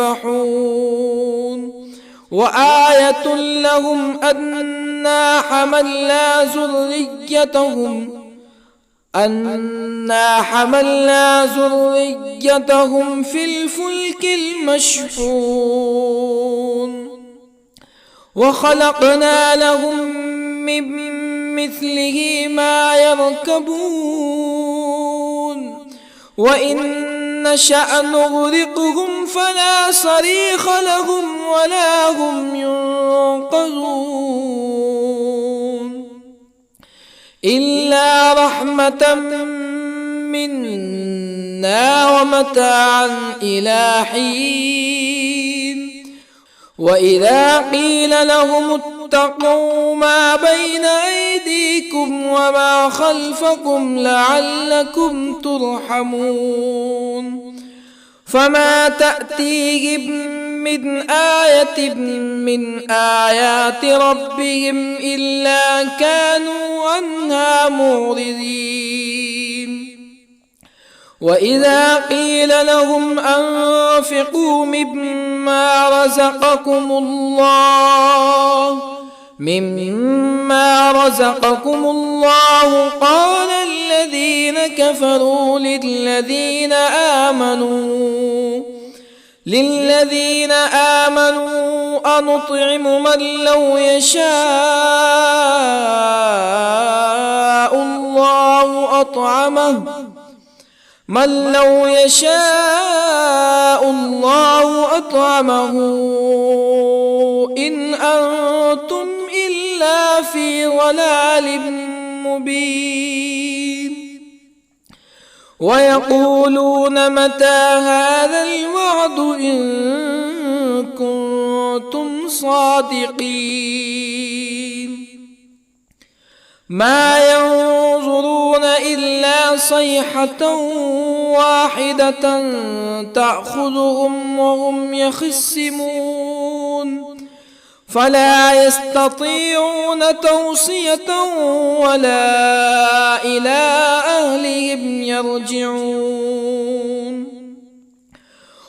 يسبحون وآية لهم أنا حملنا ذريتهم في الفلك المشحون وخلقنا لهم من مثله ما يركبون وإن نشأ نغرقهم فلا صريخ لهم ولا هم ينقذون إلا رحمة منا ومتاعا إلى حين وإذا قيل لهم اتقوا ما بين أيديكم وما خلفكم لعلكم ترحمون فما تأتيهم من آية من آيات ربهم إلا كانوا عنها معرضين وإذا قيل لهم أنفقوا مما رزقكم الله قال الذين كفروا للذين آمنوا أنطعم من لو يشاء الله أطعمه إن أنتم إلا في ضلال مبين ويقولون متى هذا الوعد إن كنتم صادقين ما ينظرون إلا صيحة واحدة تأخذهم وهم يخصمون فلا يستطيعون توصية ولا إلى أهلهم يرجعون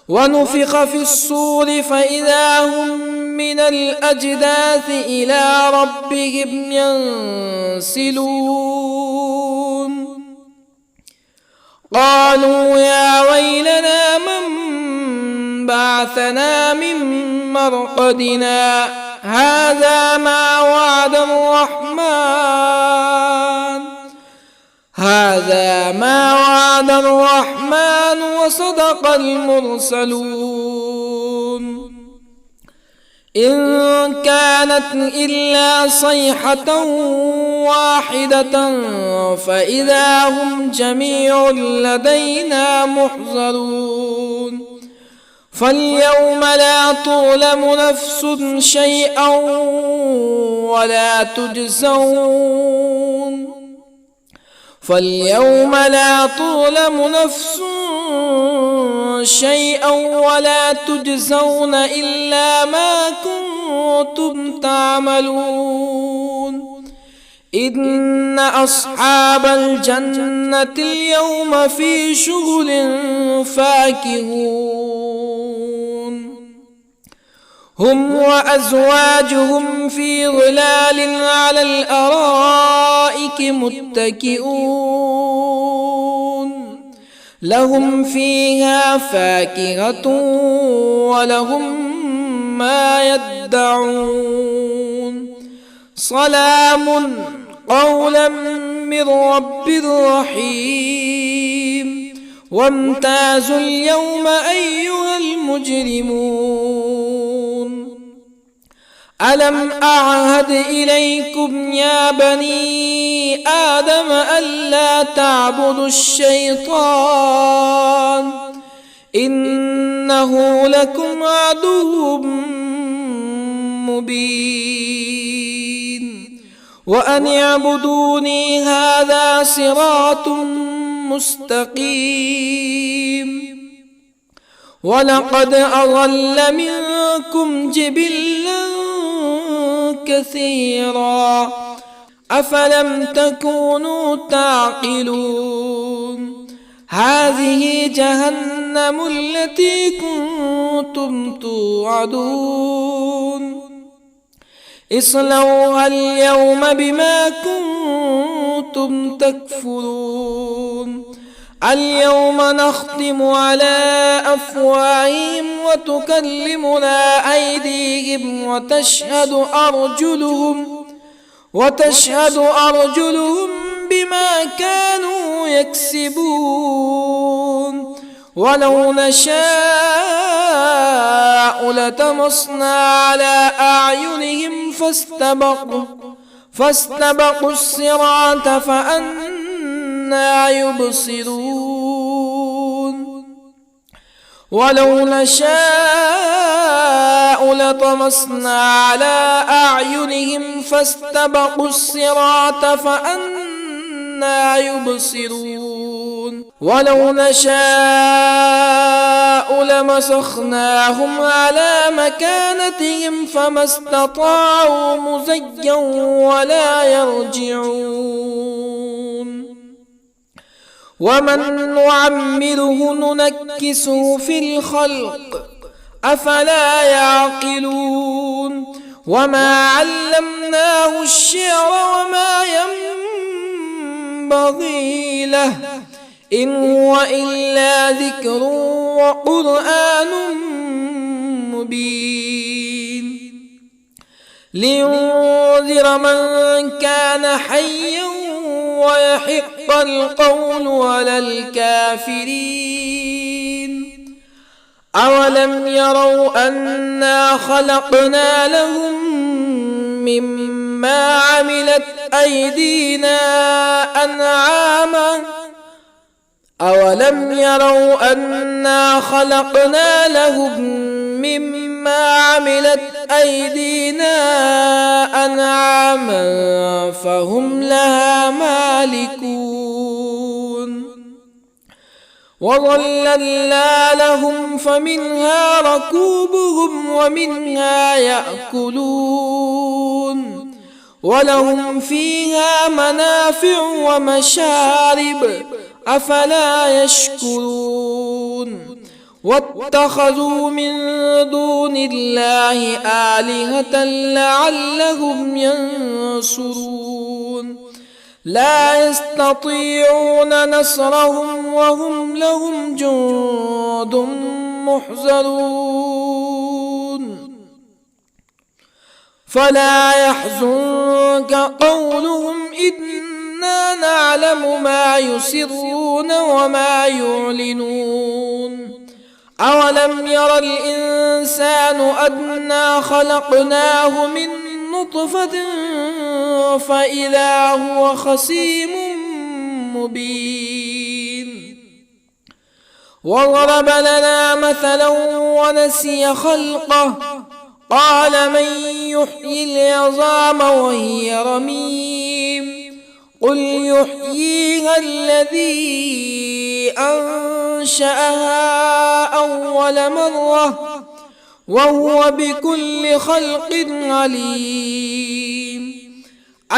ونفخ في الصور فإذا هم من الأجداث إلى ربهم ينسلون قالوا يا ويلنا من بعثنا من مرقدنا هذا ما وعد الرحمن وصدق المرسلون إن كانت إلا صيحة واحدة فإذا هم جميع لدينا محضرون فاليوم لا تظلم نفس شيئا ولا تجزون إلا ما كنتم تعملون إن أصحاب الجنة اليوم في شغل فاكهون هم وأزواجهم في ظلال على الأرائك متكئون لهم فيها فاكهة ولهم ما يدعون سلام قولا من رب رحيم وامتازوا اليوم أيها المجرمون ألم أعهد إليكم يا بني آدم ألا تعبدوا الشيطان إنه لكم عدو مبين وأن اعبدوني هذا صراط مستقيم ولقد أضل منكم جبلا كثيرا أفلم تكونوا تعقلون هذه جهنم التي كنتم توعدون اصلوها اليوم بما كنتم تكفرون اليوم نختم على أفواههم وتكلمنا أيديهم وتشهد أرجلهم بما كانوا يكسبون ولو نشاء لطمسنا على أعينهم فاستبقوا الصراط فأنى يبصرون ولو نشاء لطمسنا على أعينهم فاستبقوا الصراط فأنى يبصرون ولو نشاء لمسخناهم على مكانتهم فما استطاعوا مزيا ولا يرجعون ومن نعمره ننكسه في الخلق أفلا يعقلون وما علمناه الشعر وما ينبغي له إن هو إلا ذكر وقرآن مبين لينذر من كان حيا ويحق القول على الكافرين أولم يروا أنا خلقنا لهم مما عملت أيدينا أنعاما أولم يروا أنا خلقنا لهم مما عملت أيدينا أنعاما فهم لها مالكون وظللنا لهم فمنها ركوبهم ومنها يأكلون ولهم فيها منافع ومشارب أفلا يشكرون واتخذوا من دون الله آلهة لعلهم ينصرون لا يستطيعون نصرهم وهم لهم جند محضرون فلا يحزنك قولهم إنا نعلم ما يسرون وما يعلنون أولم ير الإنسان أنا خلقناه من نطفة فإذا هو خصيم مبين وضرب لنا مثلا ونسي خلقه قال من يحيي العظام وهي رميم قل يحييها الذي أنشأها أول مرة وهو بكل خلق عليم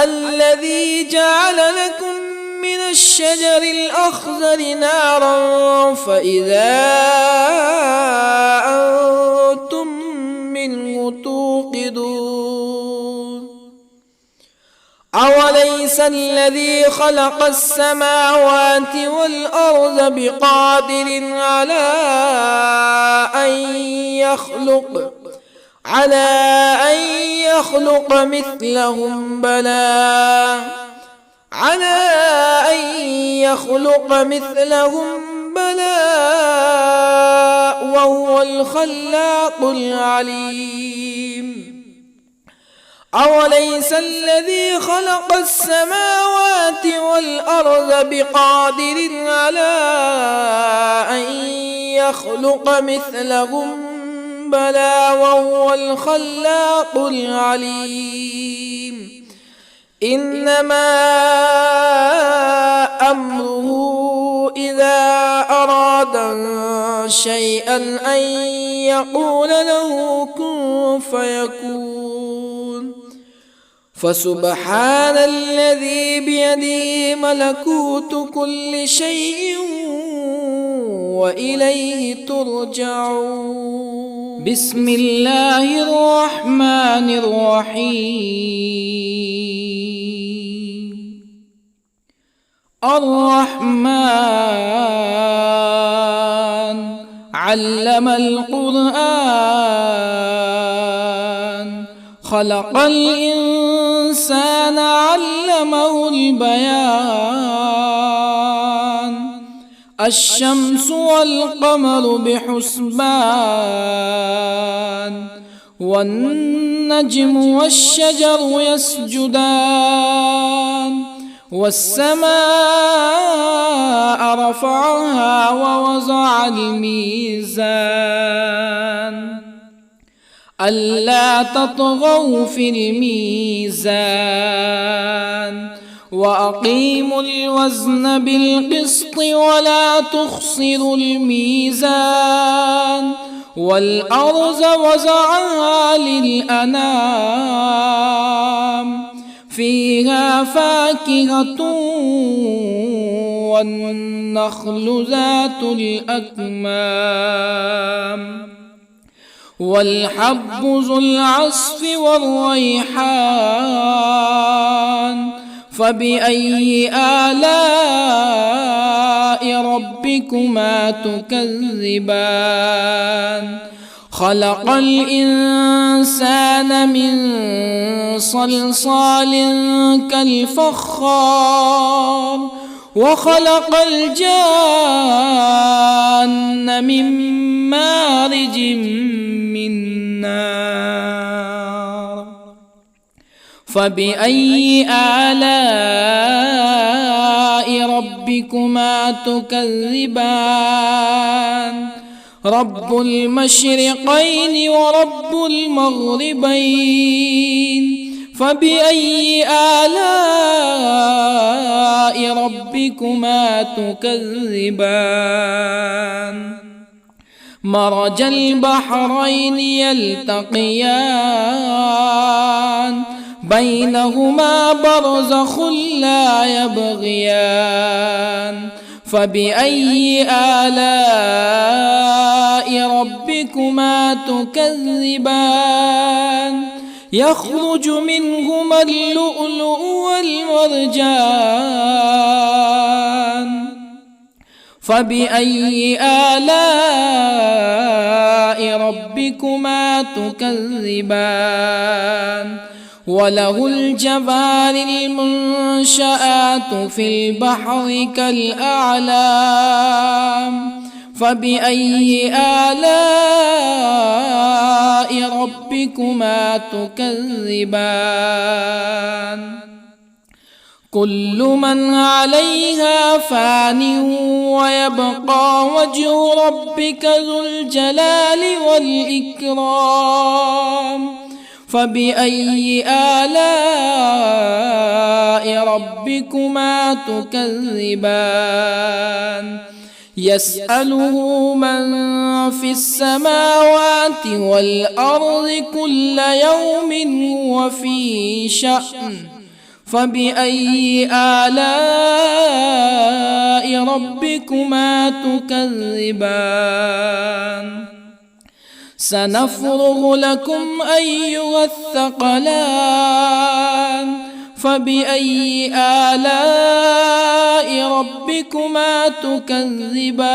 الذي جعل لكم من الشجر الأخضر نارا فإذا أنتم منه توقدون أوليس الذي خلق السماوات والأرض بقادر على أن يخلق مثلهم بلى وهو الخلاق العليم أوليس الذي خلق السماوات والأرض بقادر على أن يخلق مثلهم بلى وهو الخلاق العليم إنما أمره إذا أراد شيئا أن يقول له كن فيكون فسبحان الذي بيده ملكوت كل شيء وإليه ترجعون. بسم الله الرحمن الرحيم. الرحمن علم القرآن خلق الإنسان علمه البيان الشمس والقمر بحسبان والنجم والشجر يسجدان والسماء رفعها ووضع الميزان ألا تطغوا في الميزان وأقيموا الوزن بالقسط ولا تخسروا الميزان والأرض وضعها للأنام فيها فاكهة والنخل ذات الأكمام والحب ذو العصف والريحان فبأي آلاء ربكما تكذبان خلق الإنسان من صلصال كالفخار وخلق الجان من مارج من نار فبأي آلاء ربكما تكذبان رب المشرقين ورب المغربين فبأي آلاء ربكما تكذبان مرج البحرين يلتقيان بينهما برزخ لا يبغيان فبأي آلاء ربكما تكذبان يخرج منهما اللؤلؤ والمرجان فبأي آلاء ربكما تكذبان وله الجوار المنشآت في البحر كالأعلام فبأي آلاء ربكما تكذبان كل من عليها فان ويبقى وجه ربك ذو الجلال والإكرام فبأي آلاء ربكما تكذبان يسأله من في السماوات والأرض كل يوم هو في شأن فبأي آلاء ربكما تكذبان سنفرغ لكم أيها الثقلان فبأي آلاء ربكما تكذبان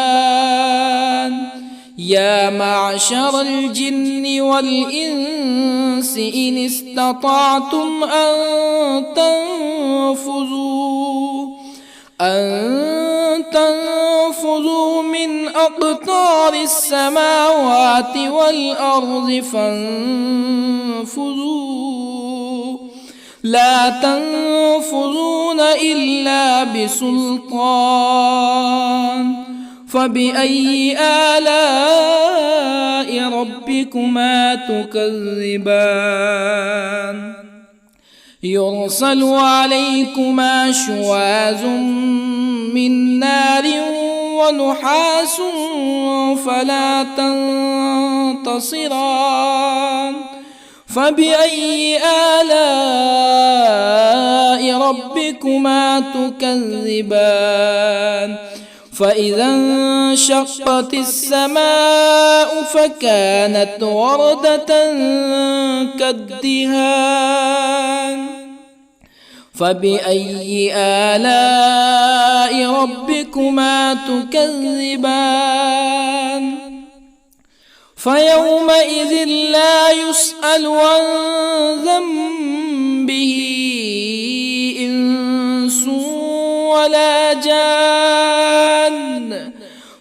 يا معشر الجن والإنس إن استطعتم أن تنفذوا من أقطار السماوات والأرض فانفذوا لا تنفذون إلا بسلطان فبأي آلاء ربكما تكذبان يرسل عليكما شواظ من نار ونحاس فلا تنتصران فبأي آلاء ربكما تكذبان فإذا انشقت السماء فكانت وردة كالدهان فبأي آلاء ربكما تكذبان فيومئذ لا يسأل عن ذنبه إنس ولا جان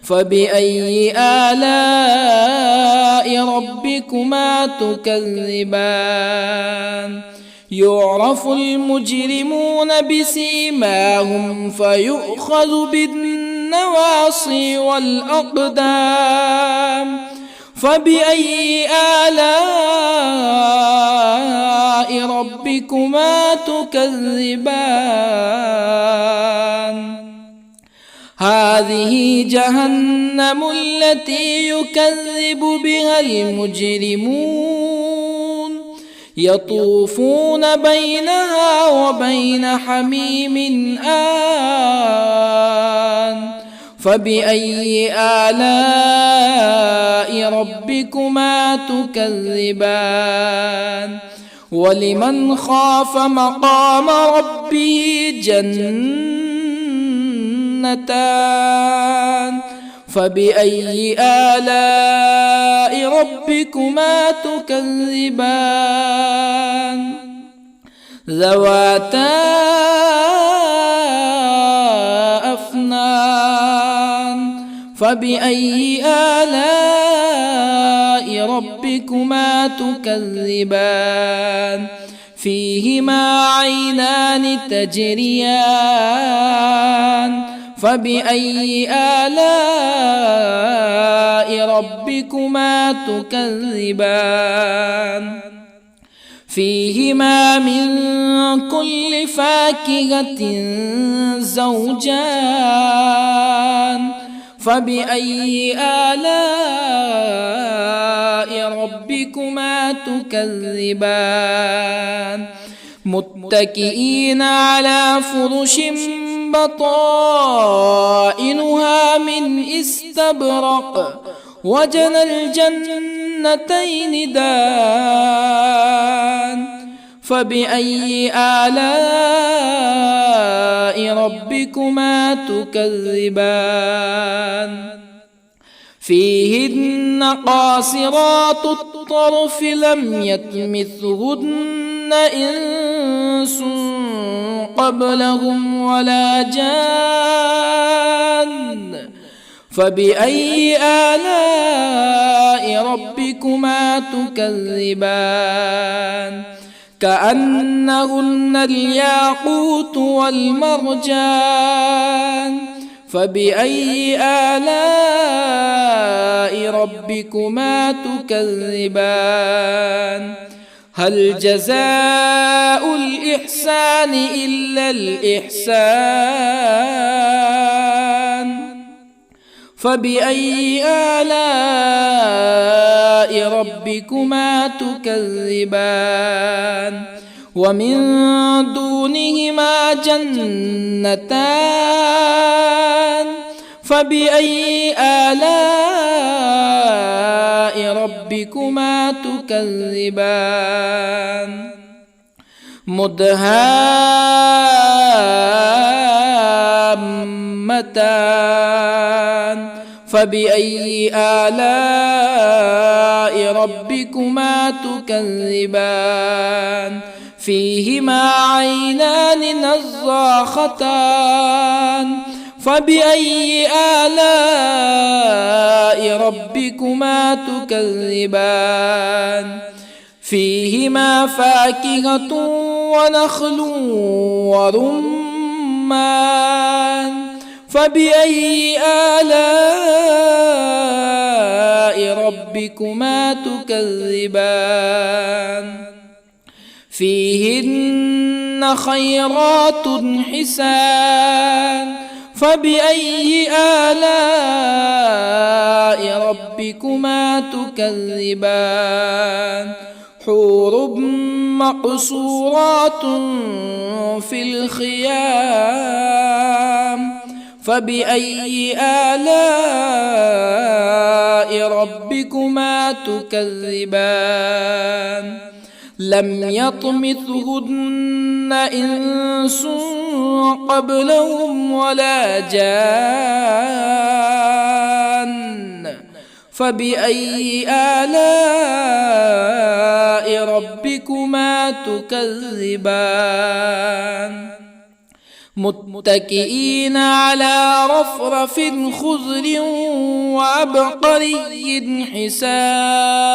فبأي آلاء ربكما تكذبان يعرف المجرمون بسيماهم فيؤخذ بالنواصي والأقدام فبأي آلاء ربكما تكذبان هذه جهنم التي يكذب بها المجرمون يطوفون بينها وبين حميم آن فبأي آلاء ربكما تكذبان ولمن خاف مقام ربه جنتان فبأي آلاء ربكما تكذبان ذواتا أفنان فبأي آلاء ربكما تكذبان فيهما عينان تجريان فبأي آلاء ربكما تكذبان فيهما من كل فاكهة زوجان فبأي آلاء ربكما تكذبان متكئين على فرش بطائنها من استبرق وجنى الجنتين دان فبأي آلاء ربكما تكذبان فيهن قاصرات الطرف لم يطمثهن إنس قبلهم ولا جان فبأي آلاء ربكما تكذبان كأنهن الياقوت والمرجان فبأي آلاء ربكما تكذبان هل جزاء الإحسان إلا الإحسان فبأي آلاء ربكما تكذبان ومن دونهما جنتان فبأي آلاء ربكما تكذبان مدهامتان فبأي آلاء ربكما تكذبان فيهما عينان نضاختان فبأي آلاء ربكما تكذبان فيهما فاكهة ونخل ورمان فبأي آلاء ربكما تكذبان فيهن خيرات حسان فبأي آلاء ربكما تكذبان حور مقصورات في الخيام فبأي آلاء ربكما تكذبان لم يطمثهن إنس قبلهم ولا جان فبأي آلاء ربكما تكذبان متكئين على رفرف خضر وعبقري حسان